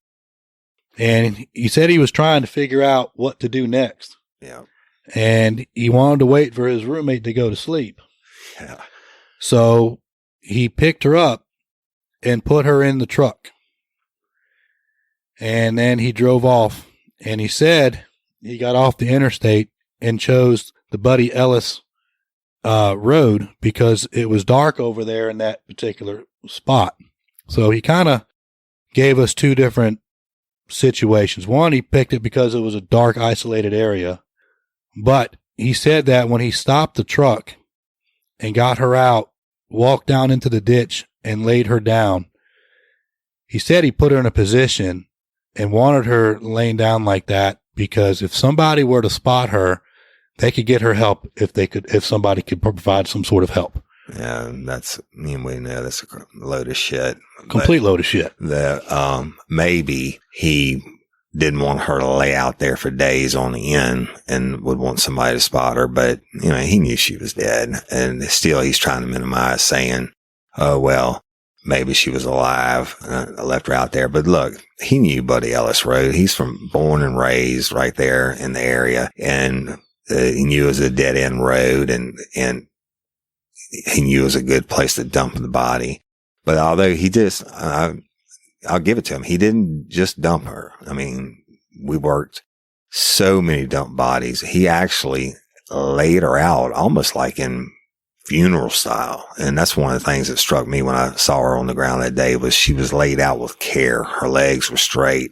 And he said he was trying to figure out what to do next. Yeah. And he wanted to wait for his roommate to go to sleep. Yeah. So he picked her up and put her in the truck. And then he drove off. And he said he got off the interstate and chose the Buddy Ellis road because it was dark over there in that particular spot. So he kind of gave us two different situations. One, he picked it because it was a dark, isolated area. But he said that when he stopped the truck and got her out, walked down into the ditch and laid her down, he said he put her in a position and wanted her laying down like that because if somebody were to spot her, they could get her help if somebody could provide some sort of help. Yeah, we know that's a load of shit. Complete load of shit. Maybe he didn't want her to lay out there for days on end and would want somebody to spot her, but he knew she was dead, and still he's trying to minimize saying, oh, well, maybe she was alive. I left her out there. But look, he knew Buddy Ellis Road. He's born and raised right there in the area, and he knew it was a dead end road, and he knew it was a good place to dump the body. But although he just, I'll give it to him. He didn't just dump her. I mean, we worked so many dump bodies. He actually laid her out almost like in funeral style. And that's one of the things that struck me when I saw her on the ground that day was she was laid out with care. Her legs were straight,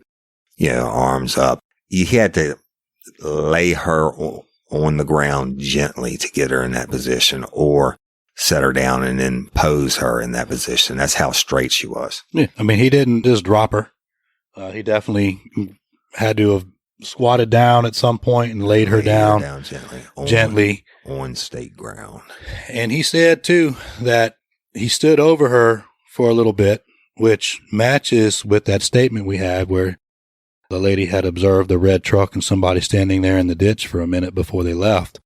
arms up. You had to lay her on the ground gently to get her in that position, or set her down and then pose her in that position. That's how straight she was. Yeah. I mean, he didn't just drop her. He definitely had to have squatted down at some point and laid her down gently on state ground. And he said too that he stood over her for a little bit, which matches with that statement we had where the lady had observed the red truck and somebody standing there in the ditch for a minute before they left.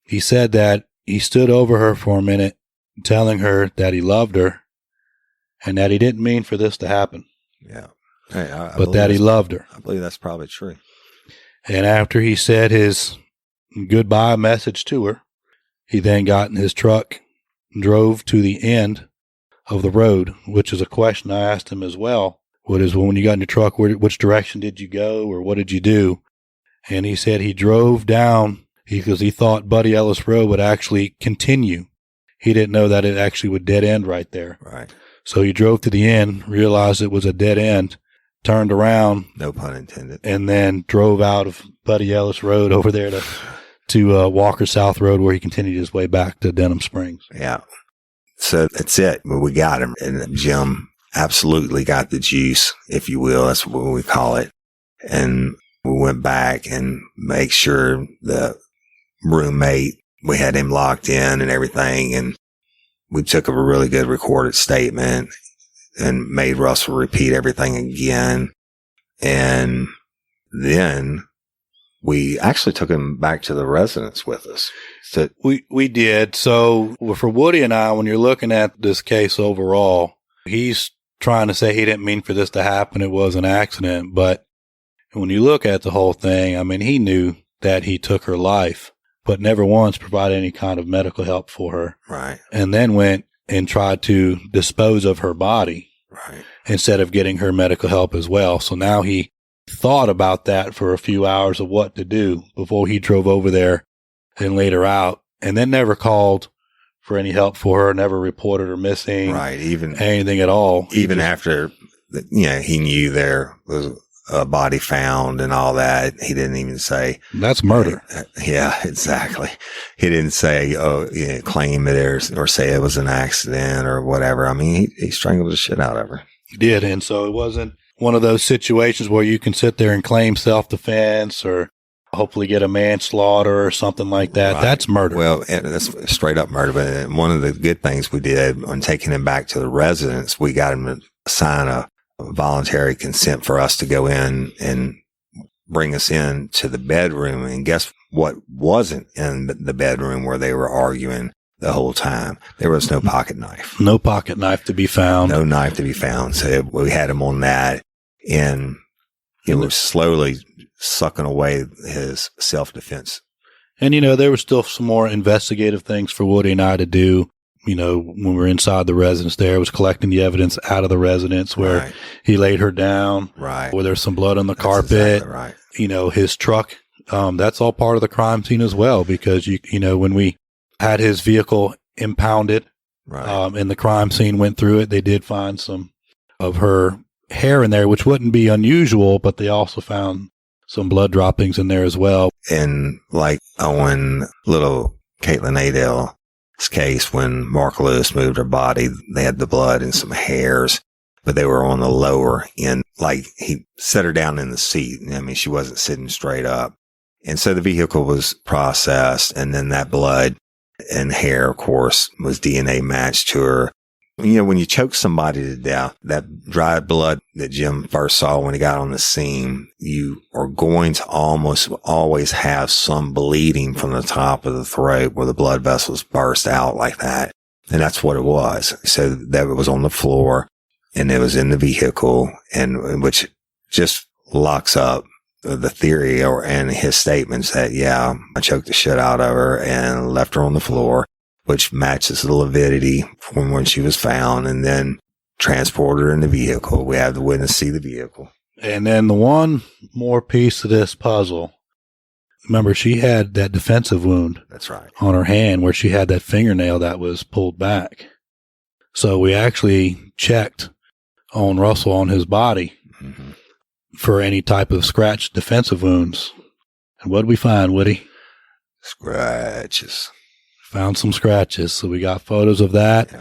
He said that he stood over her for a minute, telling her that he loved her and that he didn't mean for this to happen. Yeah. But that he loved her. I believe that's probably true. And after he said his goodbye message to her, he then got in his truck and drove to the end of the road, which is a question I asked him as well. When you got in your truck, which direction did you go or what did you do? And he said he drove down because he thought Buddy Ellis Road would actually continue. He didn't know that it actually would dead end right there. Right. So he drove to the end, realized it was a dead end, turned around. No pun intended. And then drove out of Buddy Ellis Road over there to Walker South Road, where he continued his way back to Denham Springs. Yeah. So that's it. We got him. And Jim absolutely got the juice, if you will. That's what we call it. And we went back and make sure the roommate, we had him locked in and everything. And we took a really good recorded statement and made Russell repeat everything again. And then we actually took him back to the residence with us. So we did. So for Woody and I, when you're looking at this case overall, he's trying to say he didn't mean for this to happen. It was an accident. But when you look at the whole thing, I mean, he knew that he took her life, but never once provided any kind of medical help for her. Right. And then went and tried to dispose of her body. Right. Instead of getting her medical help as well. So now he thought about that for a few hours of what to do before he drove over there and laid her out, and then never called for any help for her, never reported her missing. Right. Even anything at all. Even after, he knew there was a body found and all that. He didn't even say. That's murder. Yeah, exactly. He didn't say, claim it or say it was an accident or whatever. I mean, he strangled the shit out of her. He did. And so it wasn't one of those situations where you can sit there and claim self-defense or hopefully get a manslaughter or something like that. Right. That's murder. Well, that's straight up murder. But one of the good things we did on taking him back to the residence, we got him to sign a voluntary consent for us to go in and bring us in to the bedroom. And guess what wasn't in the bedroom where they were arguing the whole time? There was no pocket knife. No pocket knife to be found. No knife to be found. So we had him on that, and it was slowly sucking away his self-defense. And, there were still some more investigative things for Woody and I to do. When we were inside the residence there, was collecting the evidence out of the residence where he laid her down, where there's some blood on the carpet, exactly right. His truck. That's all part of the crime scene as well, because when we had his vehicle impounded, and the crime scene went through it, they did find some of her hair in there, which wouldn't be unusual, but they also found some blood droppings in there as well. And like on little Caitlin Adele's case, when Mark Lewis moved her body, they had the blood and some hairs, but they were on the lower end. Like, he set her down in the seat. I mean, she wasn't sitting straight up. And so the vehicle was processed, and then that blood and hair, of course, was DNA matched to her. When you choke somebody to death, that dried blood that Jim first saw when he got on the scene, you are going to almost always have some bleeding from the top of the throat where the blood vessels burst out like that. And that's what it was. So that was on the floor, and it was in the vehicle, and which just locks up the theory and his statements that, I choked the shit out of her and left her on the floor, which matches the lividity from when she was found, and then transporter in the vehicle. We have the witness see the vehicle. And then the one more piece to this puzzle. Remember, she had that defensive wound. That's right. On her hand where she had that fingernail that was pulled back. So we actually checked on Russell on his body for any type of scratch defensive wounds. And what did we find, Woody? Scratches. Found some scratches. So we got photos of that. Yeah.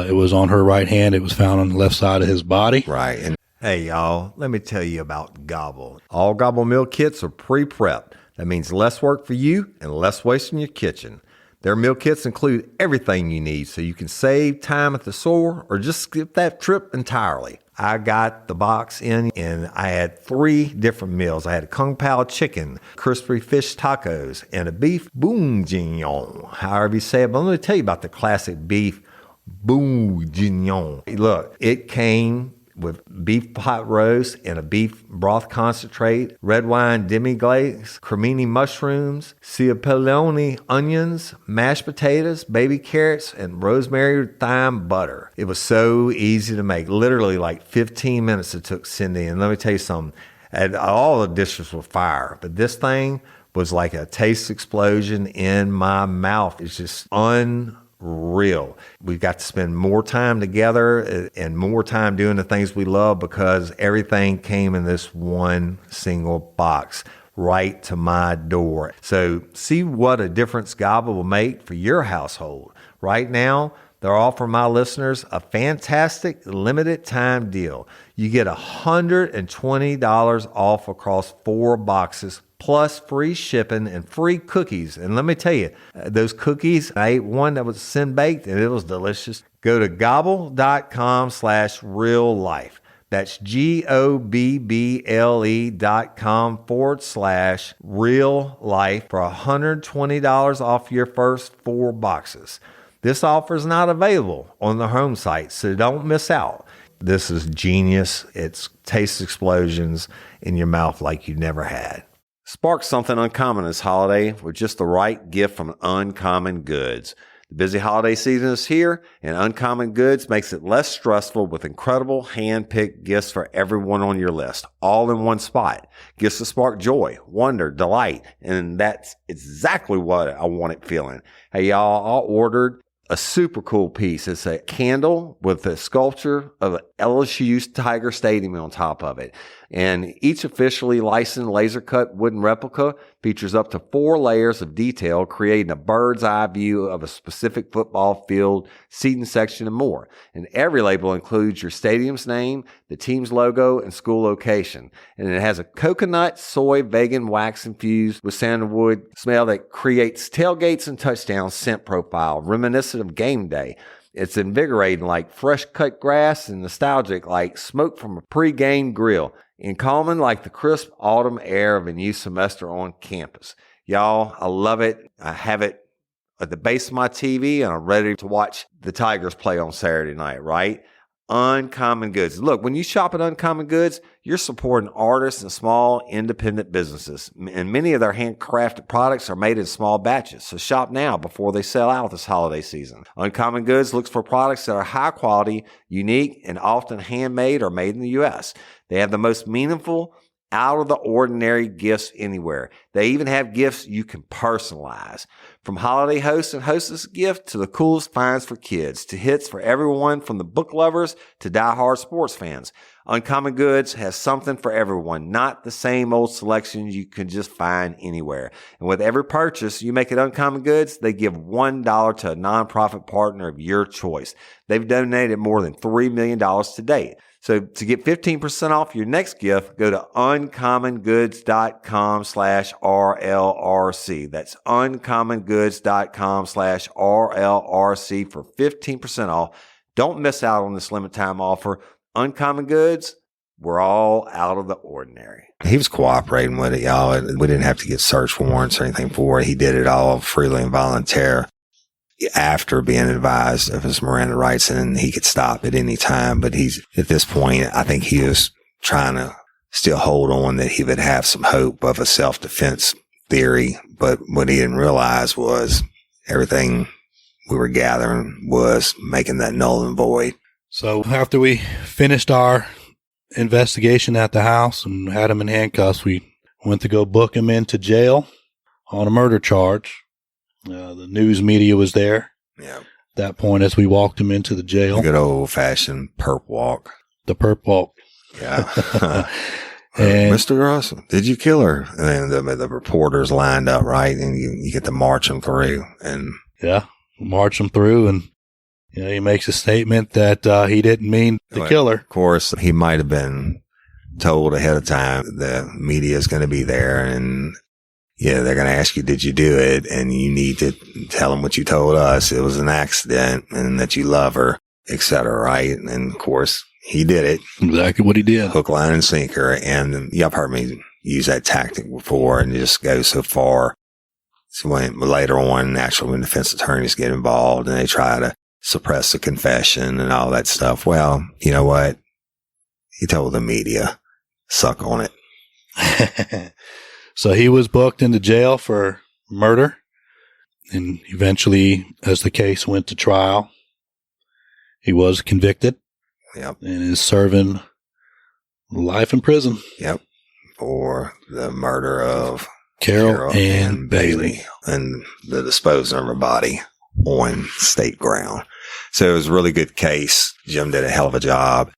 It was on her right hand. It was found on the left side of his body. Right. And hey, y'all, let me tell you about Gobble. All Gobble meal kits are pre-prepped. That means less work for you and less waste in your kitchen. Their meal kits include everything you need so you can save time at the store or just skip that trip entirely. I got the box in and I had 3 different meals. I had a Kung Pao chicken, crispy fish tacos, and a beef bourguignon, however you say it. But let me tell you about the classic beef bourguignon. Look, it came with beef pot roast and a beef broth concentrate, red wine demi-glace, cremini mushrooms, cipollone onions, mashed potatoes, baby carrots, and rosemary thyme butter. It was so easy to make. Literally like 15 minutes it took Cindy. And let me tell you something, and all the dishes were fire, but this thing was like a taste explosion in my mouth. It's just unreal. We've got to spend more time together and more time doing the things we love because everything came in this one single box right to my door. So see what a difference Gobble will make for your household. Right now, they're offering my listeners a fantastic limited time deal. You get $120 off across 4 boxes plus free shipping and free cookies. And let me tell you, those cookies, I ate one that was sin-baked and it was delicious. Go to gobble.com/real life. That's GOBBLE.com/real life for $120 off your first 4 boxes. This offer is not available on the home site, so don't miss out. This is genius. It's taste explosions in your mouth like you never had. Spark something uncommon this holiday with just the right gift from Uncommon Goods. The busy holiday season is here, and Uncommon Goods makes it less stressful with incredible hand-picked gifts for everyone on your list, all in one spot. Gifts to spark joy, wonder, delight, and that's exactly what I wanted feeling. Hey, y'all, I ordered a super cool piece. It's a candle with a sculpture of LSU's Tiger Stadium on top of it. And each officially licensed laser cut wooden replica features up to 4 layers of detail, creating a bird's eye view of a specific football field, seating section, and more. And every label includes your stadium's name, the team's logo, and school location. And it has a coconut, soy, vegan wax infused with sandalwood smell that creates tailgates and touchdown scent profile, reminiscent of game day. It's invigorating like fresh cut grass and nostalgic like smoke from a pre-game grill, and calming like the crisp autumn air of a new semester on campus. Y'all, I love it. I have it at the base of my TV and I'm ready to watch the Tigers play on Saturday night, right? Uncommon Goods. Look, when you shop at Uncommon Goods, you're supporting artists and small independent businesses. And many of their handcrafted products are made in small batches. So shop now before they sell out this holiday season. Uncommon Goods looks for products that are high quality, unique, and often handmade or made in the U.S. They have the most meaningful, out of the ordinary gifts anywhere. They even have gifts you can personalize. From holiday hosts and hostess gift to the coolest finds for kids to hits for everyone from the book lovers to diehard sports fans. Uncommon Goods has something for everyone, not the same old selections you can just find anywhere. And with every purchase you make at Uncommon Goods, they give $1 to a nonprofit partner of your choice. They've donated more than $3 million to date. So to get 15% off your next gift, go to uncommongoods.com/RLRC. That's uncommongoods.com/RLRC for 15% off. Don't miss out on this limited time offer. Uncommon Goods, we're all out of the ordinary. He was cooperating with it, y'all. We didn't have to get search warrants or anything for it. He did it all freely and voluntarily after being advised of his Miranda rights, and he could stop at any time. But he's, at this point, I think he was trying to still hold on that he would have some hope of a self-defense theory. But what he didn't realize was everything we were gathering was making that null and void. So after we finished our investigation at the house and had him in handcuffs, we went to go book him into jail on a murder charge. The news media was there. Yeah. At that point, as we walked him into the jail. Good old-fashioned perp walk. The perp walk. Yeah. And Mr. Russell, did you kill her? And then the reporters lined up, right? And you get to march them through. And yeah, march him through. And he makes a statement that he didn't mean to kill her. Of course, he might have been told ahead of time the media is going to be there. And they're going to ask you, did you do it? And you need to tell them what you told us. It was an accident and that you love her, etc. Right? And of course, he did it. Exactly what he did. Hook, line, and sinker. And y'all heard me use that tactic before and just go so far. So when later on, naturally, when defense attorneys get involved and they try to suppress the confession and all that stuff, well, you know what? He told the media, suck on it. So he was booked into jail for murder. And eventually, as the case went to trial, he was convicted. Yep. And is serving life in prison. Yep. For the murder of Carol Ann Bailey. And the disposal of her body on state ground. So it was a really good case. Jim did a hell of a job.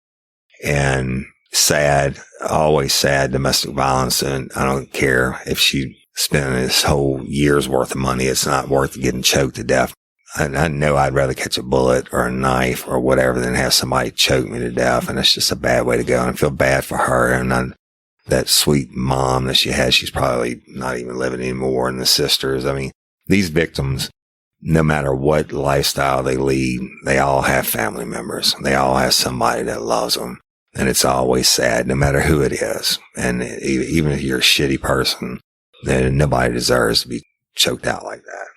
And sad, always sad domestic violence. And I don't care if she spent this whole year's worth of money. It's not worth getting choked to death. I know I'd rather catch a bullet or a knife or whatever than have somebody choke me to death. And it's just a bad way to go. And I feel bad for her. And that sweet mom that she had, she's probably not even living anymore. And the sisters, I mean, these victims, no matter what lifestyle they lead, they all have family members. They all have somebody that loves them. And it's always sad, no matter who it is. And even if you're a shitty person, then nobody deserves to be choked out like that.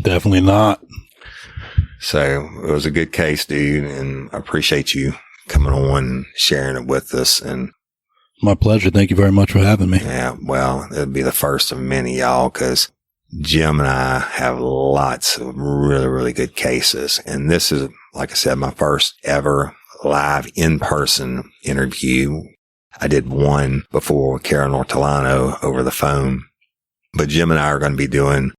Definitely not. So it was a good case, dude, and I appreciate you coming on and sharing it with us. And my pleasure. Thank you very much for having me. Yeah, well, it'll be the first of many, y'all, because Jim and I have lots of really, really good cases. And this is, like I said, my first ever live in-person interview. I did one before with Karen Ortolano over the phone, but Jim and I are going to be doing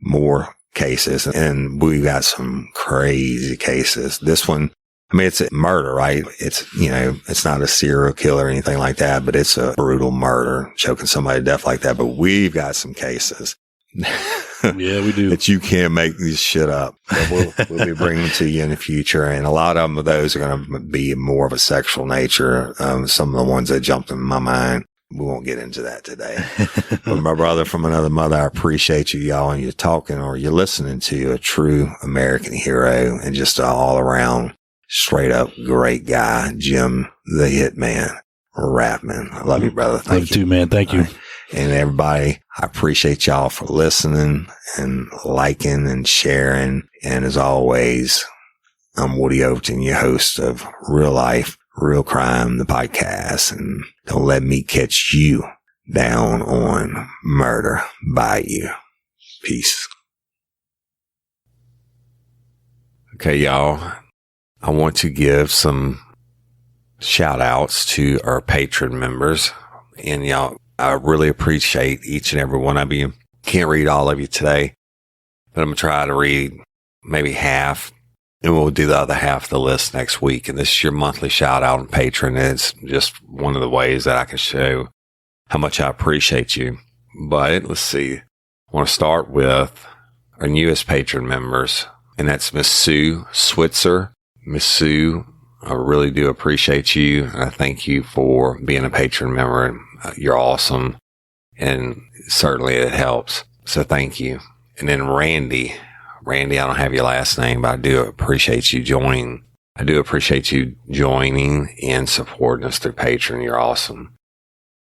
more cases, and we got some crazy cases. This one, I mean, it's a murder, right? It's, it's not a serial killer or anything like that, but it's a brutal murder, choking somebody to death like that. But we've got some cases. Yeah, we do. That you can't make this shit up. We'll be bringing to you in the future. And a lot of those are going to be more of a sexual nature. Some of the ones that jumped in my mind. We won't get into that today. But my brother from another mother, I appreciate you, y'all, and you're talking or you're listening to a true American hero and just an all around straight up great guy, Jim the Hitman Rapman. I love you, brother. Thank you. Love you too, man. Thank you. And everybody, I appreciate y'all for listening and liking and sharing. And as always, I'm Woody Overton, your host of Real Life, Real Crime, the podcast. And don't let me catch you down on Murder Bayou. Peace. Okay, y'all. I want to give some shout outs to our patron members. And y'all, I really appreciate each and every one of you. Can't read all of you today, but I'm going to try to read maybe half, and we'll do the other half of the list next week. And this is your monthly shout out on Patreon. It's just one of the ways that I can show how much I appreciate you. But let's see. I want to start with our newest patron members, and that's Miss Sue Switzer. Miss Sue, I really do appreciate you. And I thank you for being a patron member. You're awesome. And certainly it helps. So thank you. And then Randy, I don't have your last name, but I do appreciate you joining. I do appreciate you joining and supporting us through Patreon. You're awesome.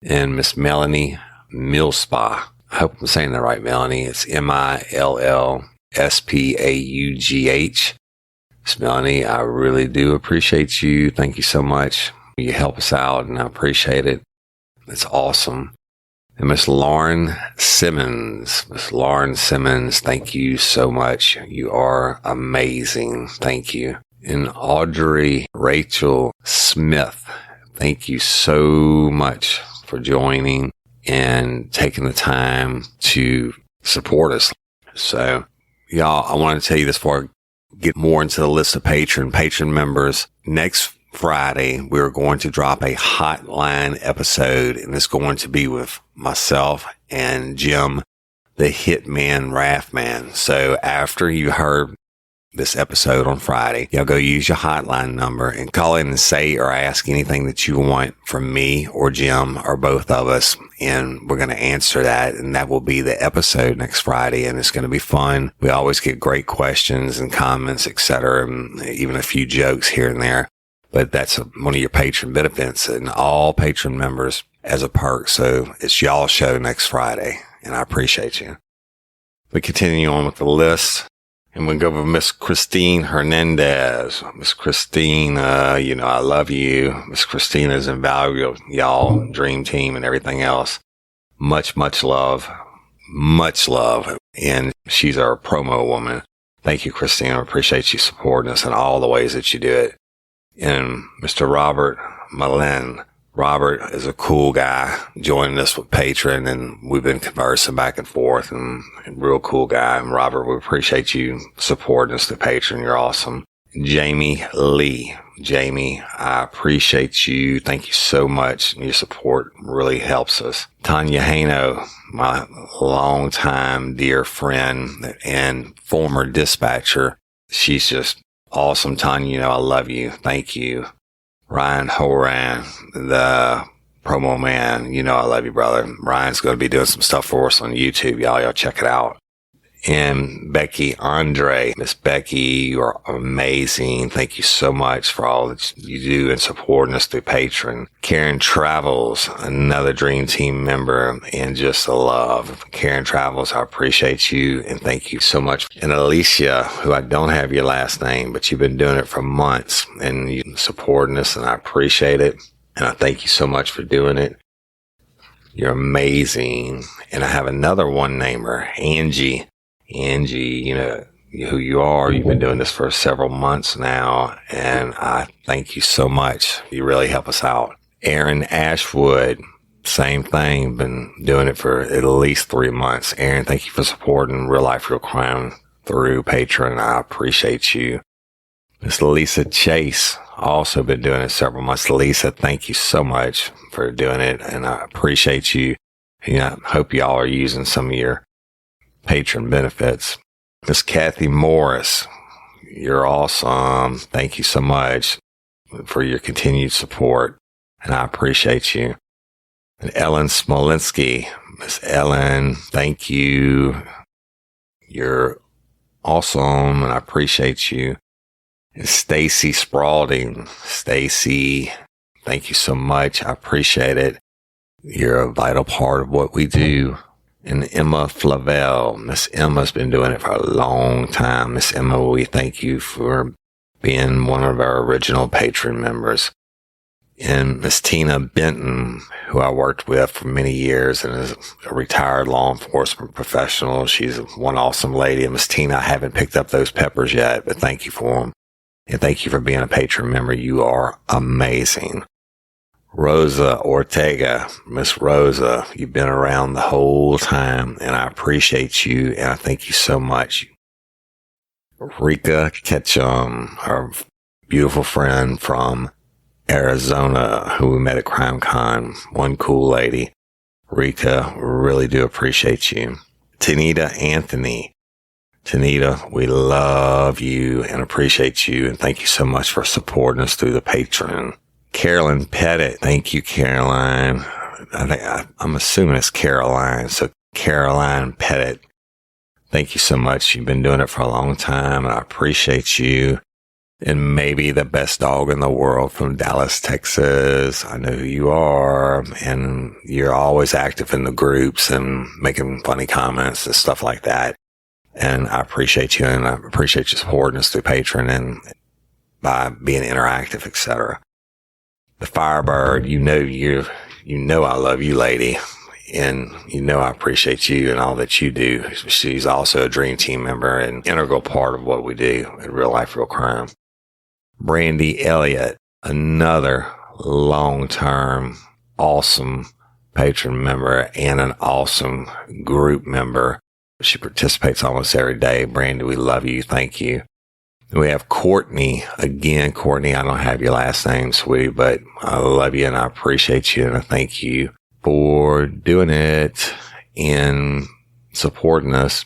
And Miss Melanie Millspa. I hope I'm saying that right, Melanie. It's Millspaugh. Miss Melanie, I really do appreciate you. Thank you so much. You help us out, and I appreciate it. It's awesome. And Miss Lauren Simmons. Miss Lauren Simmons, thank you so much. You are amazing. Thank you. And Audrey Rachel Smith, thank you so much for joining and taking the time to support us. So, y'all, I want to tell you this before I get more into the list of patron members. Next Friday, we're going to drop a hotline episode, and it's going to be with myself and Jim, the Hitman Raftman. So after you heard this episode on Friday, y'all go use your hotline number and call in and say or ask anything that you want from me or Jim or both of us. And we're going to answer that. And that will be the episode next Friday. And it's going to be fun. We always get great questions and comments, etc., and even a few jokes here and there. But that's one of your patron benefits, and all patron members as a perk. So it's y'all's show next Friday, and I appreciate you. We continue on with the list. And we go over Miss Christine Hernandez. Miss Christine, I love you. Miss Christine is invaluable, y'all, dream team and everything else. Much, much love. Much love. And she's our promo woman. Thank you, Christine. I appreciate you supporting us in all the ways that you do it. And Mr. Robert Malin. Robert is a cool guy, joining us with Patreon, and we've been conversing back and forth, and real cool guy. And Robert, we appreciate you supporting us through Patreon. You're awesome. Jamie Lee. Jamie, I appreciate you. Thank you so much. Your support really helps us. Tanya Hano, my longtime dear friend and former dispatcher. She's just awesome. Tanya, I love you. Thank you. Ryan Horan, the promo man, I love you, brother. Ryan's going to be doing some stuff for us on YouTube. Y'all check it out. And Becky Andre. Miss Becky, you are amazing. Thank you so much for all that you do and supporting us through Patreon. Karen Travels, another Dream Team member, and just a love. Karen Travels, I appreciate you and thank you so much. And Alicia, who I don't have your last name, but you've been doing it for months and you supporting us, and I appreciate it. And I thank you so much for doing it. You're amazing. And I have another one-namer, Angie. Angie, who you are. You've been doing this for several months now, and I thank you so much. You really help us out. Aaron Ashwood, same thing. Been doing it for at least 3 months. Aaron, thank you for supporting Real Life, Real Crime through Patreon. I appreciate you. Miss Lisa Chase, also been doing it several months. Lisa, thank you so much for doing it, and I appreciate you. And I hope y'all are using some of your patron benefits. Miss Kathy Morris, you're awesome. Thank you so much for your continued support, and I appreciate you. And Ellen Smolinski, Miss Ellen, thank you. You're awesome, and I appreciate you. And Stacy Spalding, Stacy, thank you so much. I appreciate it. You're a vital part of what we do. And Emma Flavel. Miss Emma's been doing it for a long time. Miss Emma, we thank you for being one of our original patron members. And Miss Tina Benton, who I worked with for many years and is a retired law enforcement professional. She's one awesome lady. And Miss Tina, I haven't picked up those peppers yet, but thank you for them. And thank you for being a patron member. You are amazing. Rosa Ortega, Miss Rosa, you've been around the whole time, and I appreciate you, and I thank you so much. Rika Ketchum, our beautiful friend from Arizona, who we met at CrimeCon, one cool lady. Rika, really do appreciate you. Tanita Anthony, Tanita, we love you and appreciate you, and thank you so much for supporting us through the Patreon. Carolyn Pettit. Thank you, Caroline. I'm assuming it's Caroline. So Caroline Pettit, thank you so much. You've been doing it for a long time, and I appreciate you. And maybe the best dog in the world from Dallas, Texas. I know who you are, and you're always active in the groups and making funny comments and stuff like that. And I appreciate you, and I appreciate you supporting us through Patreon and by being interactive, etc. The Firebird, you know I love you, lady, and I appreciate you and all that you do. She's also a Dream Team member and integral part of what we do at Real Life, Real Crime. Brandy Elliott, another long-term, awesome patron member and an awesome group member. She participates almost every day. Brandy, we love you. Thank you. We have Courtney. Again, Courtney, I don't have your last name, sweetie, but I love you and I appreciate you and I thank you for doing it and supporting us.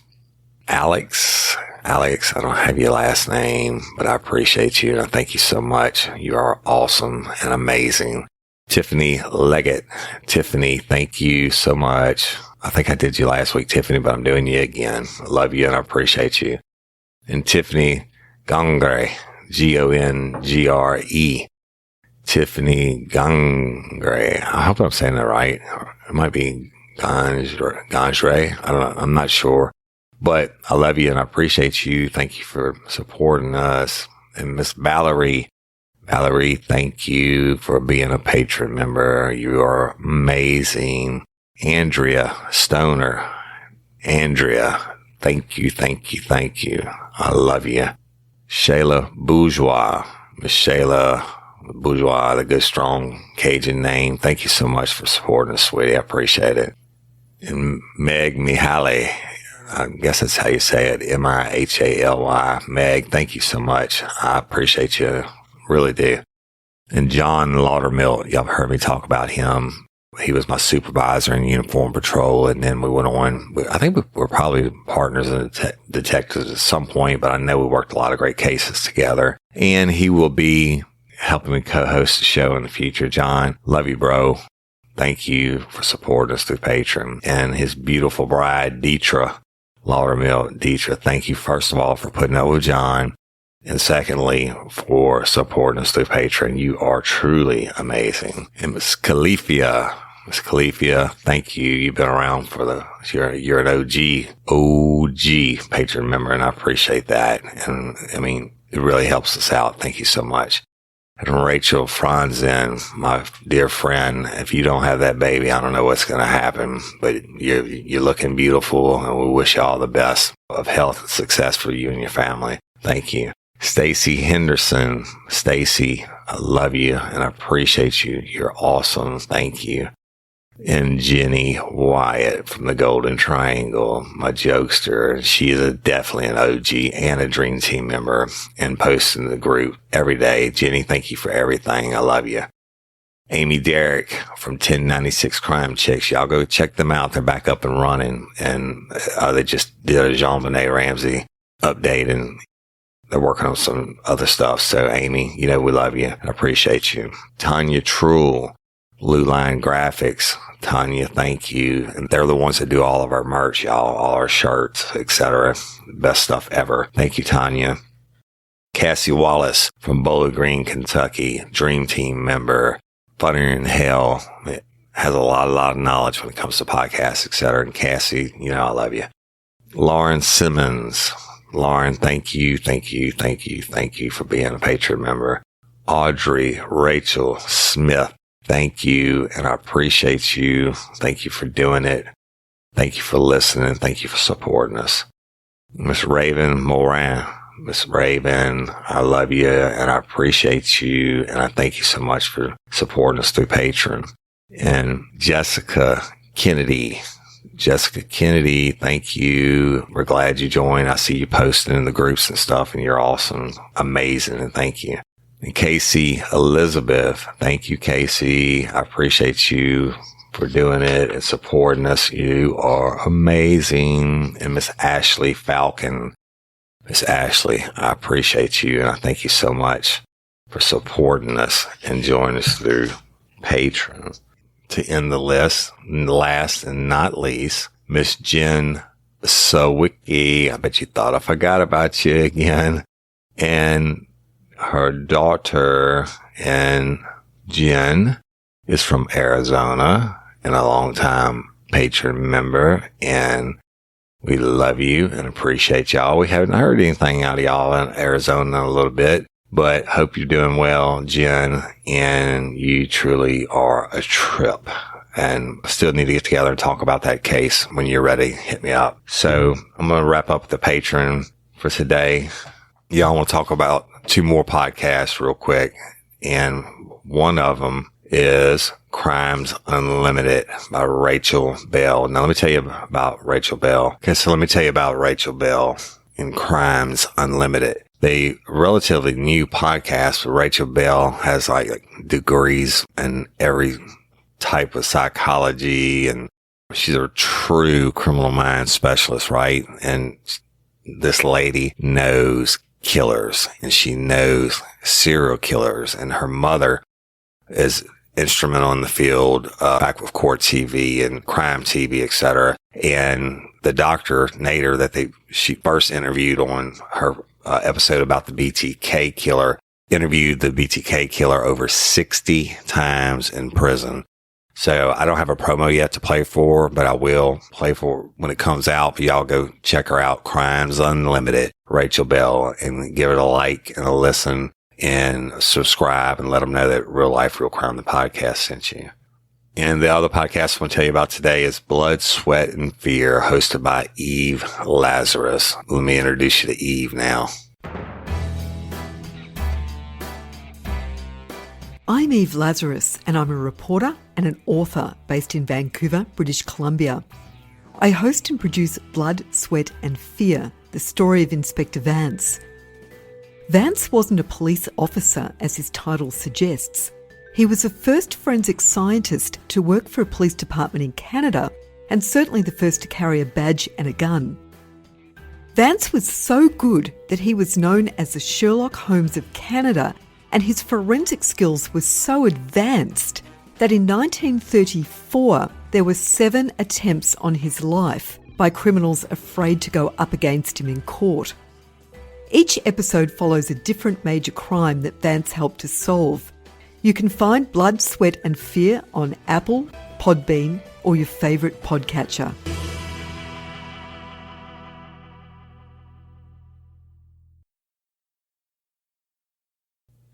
Alex, I don't have your last name, but I appreciate you and I thank you so much. You are awesome and amazing. Tiffany Leggett. Tiffany, thank you so much. I think I did you last week, Tiffany, but I'm doing you again. I love you and I appreciate you. And Tiffany Gongre, Gongre. Tiffany Gongre. I hope I'm saying that right. It might be Gongre. I don't know. I'm not sure. But I love you and I appreciate you. Thank you for supporting us. And Miss Valerie, thank you for being a patron member. You are amazing. Andrea Stoner. Andrea, thank you. I love you. Shayla Bourgeois. Miss Shayla Bourgeois, the good, strong Cajun name. Thank you so much for supporting us, sweetie. I appreciate it. And Meg Mihaly. I guess that's how you say it. Mihaly. Meg, thank you so much. I appreciate you. Really do. And John Laudermill, y'all have heard me talk about him. He was my supervisor in uniform patrol, and then we went on. I think we were probably partners and detectives at some point, but I know we worked a lot of great cases together. And he will be helping me co-host the show in the future. John, love you, bro. Thank you for supporting us through Patreon. And his beautiful bride, Deetra Laudermill. Deetra, thank you, first of all, for putting up with John. And secondly, for supporting us through Patreon. You are truly amazing. And Miss Califia, thank you. You've been around you're an OG patron member, and I appreciate that. And I mean, it really helps us out. Thank you so much. And Rachel Franzen, my dear friend, if you don't have that baby, I don't know what's going to happen, but you're looking beautiful, and we wish you all the best of health and success for you and your family. Thank you. Stacy Henderson. Stacy, I love you and I appreciate you. You're awesome. Thank you. And Jenny Wyatt from the Golden Triangle, my jokester. She is definitely an OG and a Dream Team member and posts in the group every day. Jenny, thank you for everything. I love you. Amy Derrick from 1096 Crime Chicks. Y'all go check them out. They're back up and running. And they just did a Jean-Benet Ramsey update, and they're working on some other stuff. So, Amy, we love you. I appreciate you. Tanya Truel, Blue Line Graphics. Tanya, thank you. And they're the ones that do all of our merch, y'all, all our shirts, etc. Best stuff ever. Thank you, Tanya. Cassie Wallace from Bowling Green, Kentucky, Dream Team member. Funnier in Hell. It has a lot of knowledge when it comes to podcasts, etc. And Cassie, I love you. Lauren Simmons. Lauren, thank you for being a Patreon member. Audrey Rachel Smith, thank you, and I appreciate you. Thank you for doing it. Thank you for listening. Thank you for supporting us. Miss Raven Moran. Miss Raven, I love you, and I appreciate you, and I thank you so much for supporting us through Patreon. And Jessica Kennedy, thank you. We're glad you joined. I see you posting in the groups and stuff, and you're awesome, amazing, and thank you. And Casey Elizabeth, thank you, Casey. I appreciate you for doing it and supporting us. You are amazing. And Miss Ashley Falcon. Miss Ashley, I appreciate you, and I thank you so much for supporting us and joining us through Patreon. To end the list, last and not least, Miss Jen Sawicki. I bet you thought I forgot about you again. And her daughter, and Jen, is from Arizona and a long-time patron member. And we love you and appreciate y'all. We haven't heard anything out of y'all in Arizona in a little bit, but hope you're doing well, Jen, and you truly are a trip. And still need to get together and talk about that case. When you're ready, hit me up. So I'm going to wrap up the Patreon for today. Y'all want to talk about 2 more podcasts real quick. And one of them is Crimes Unlimited by Rachel Bell. Now, let me tell you about Rachel Bell. Okay, so let me tell you about Rachel Bell in Crimes Unlimited. The relatively new podcast with Rachel Bell has like degrees in every type of psychology, and she's a true criminal mind specialist, right? And this lady knows killers, and she knows serial killers, and her mother is instrumental in the field, back with Court TV and Crime TV, etc. And the doctor, Nader, that she first interviewed on her episode about the BTK killer, interviewed the BTK killer over 60 times in prison. So I don't have a promo yet to play for, but I will play for when it comes out. But y'all go check her out, Crimes Unlimited, Rachel Bell, and give it a like and a listen and subscribe and let them know that Real Life, Real Crime, the podcast sent you. And the other podcast I want to tell you about today is Blood, Sweat, and Fear, hosted by Eve Lazarus. Let me introduce you to Eve now. I'm Eve Lazarus, and I'm a reporter and an author based in Vancouver, British Columbia. I host and produce Blood, Sweat and Fear, the story of Inspector Vance. Vance wasn't a police officer, as his title suggests. He was the first forensic scientist to work for a police department in Canada, and certainly the first to carry a badge and a gun. Vance was so good that he was known as the Sherlock Holmes of Canada, and his forensic skills were so advanced that in 1934 there were 7 attempts on his life by criminals afraid to go up against him in court. Each episode follows a different major crime that Vance helped to solve. You can find Blood, Sweat and Fear on Apple, Podbean or your favourite podcatcher.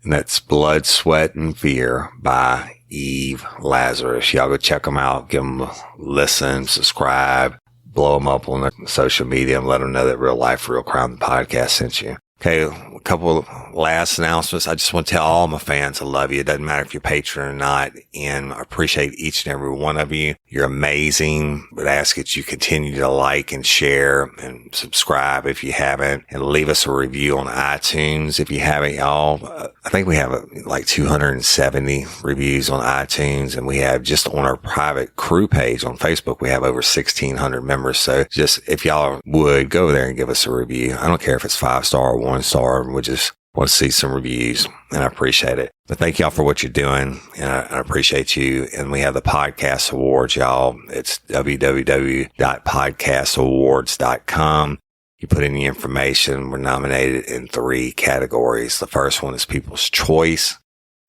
And that's Blood, Sweat, and Fear by Eve Lazarus. Y'all go check them out. Give them a listen, subscribe, blow them up on the social media, and let them know that Real Life, Real Crime, the podcast sent you. Okay, a couple of last announcements. I just want to tell all my fans I love you. It doesn't matter if you're a patron or not, and I appreciate each and every one of you. You're amazing, but I ask that you continue to like and share and subscribe if you haven't, and leave us a review on iTunes if you haven't, y'all. I think we have like 270 reviews on iTunes, and we have just on our private crew page on Facebook, we have over 1,600 members. So just if y'all would go there and give us a review. I don't care if it's 5-star or 1-star. We just want to see some reviews, and I appreciate it. But thank y'all for what you're doing, and I appreciate you. And we have the podcast awards, y'all. It's www.podcastawards.com. You put in the information. We're nominated in 3 categories. The first one is People's Choice.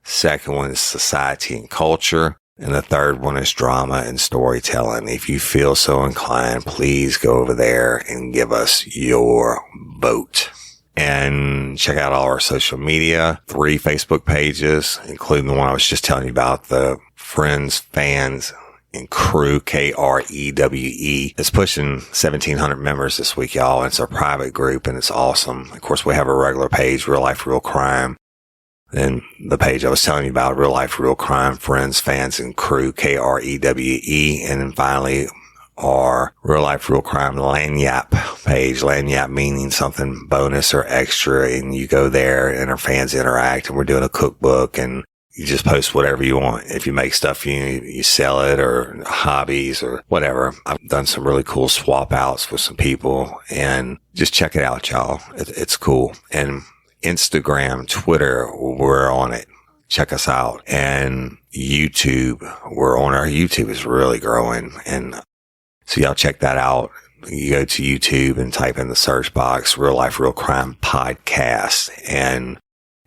Second one is Society and Culture. And the third one is Drama and Storytelling. If you feel so inclined, please go over there and give us your vote. And check out all our social media, 3 Facebook pages, including the one I was just telling you about, the Friends, Fans, and Crew, KREWE. It's pushing 1,700 members this week, y'all. It's a private group, and it's awesome. Of course, we have a regular page, Real Life, Real Crime. Then the page I was telling you about, Real Life, Real Crime, Friends, Fans, and Crew, KREWE. And then finally, our Real Life, Real Crime Lanyap page. Lanyap meaning something bonus or extra, and you go there and our fans interact, and we're doing a cookbook, and you just post whatever you want. If you make stuff, you sell it, or hobbies or whatever. I've done some really cool swap outs with some people, and just check it out, y'all. It's cool. And Instagram, Twitter, we're on it. Check us out. And YouTube, we're on our YouTube is really growing, and so y'all check that out. You go to YouTube and type in the search box, Real Life, Real Crime Podcast, and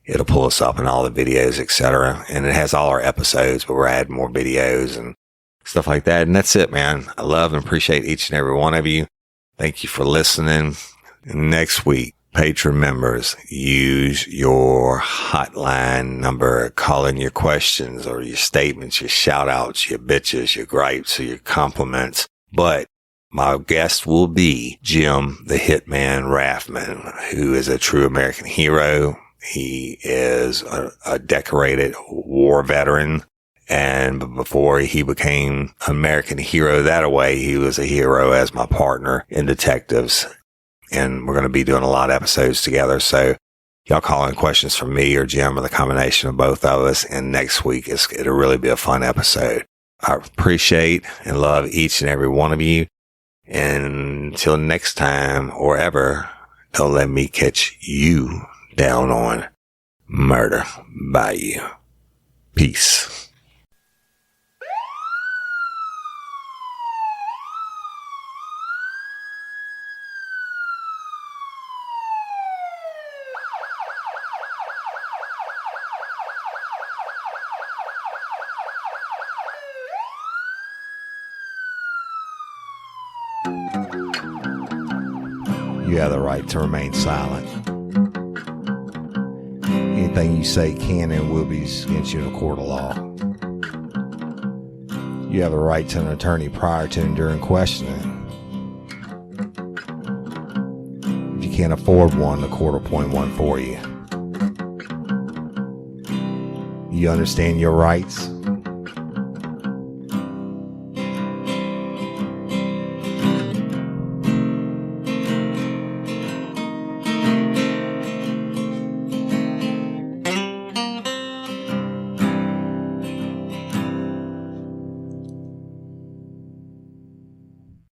it'll pull us up in all the videos, etc. And it has all our episodes, but we're adding more videos and stuff like that. And that's it, man. I love and appreciate each and every one of you. Thank you for listening. And next week, patron members, use your hotline number, call in your questions or your statements, your shout outs, your bitches, your gripes, or your compliments. But my guest will be Jim the Hitman Raffman, who is a true American hero, He is a decorated war veteran. And before he became an American hero that way, he was a hero as my partner in detectives. And we're going to be doing a lot of episodes together. So y'all call in questions from me or Jim or the combination of both of us. And next week, it'll really be a fun episode. I appreciate and love each and every one of you. And until next time or ever, don't let me catch you down on Murder by You. Peace. You have the right to remain silent. Anything you say can and will be used against you in a court of law. You have the right to an attorney prior to and during questioning. If you can't afford one, the court will appoint one for you. You understand your rights?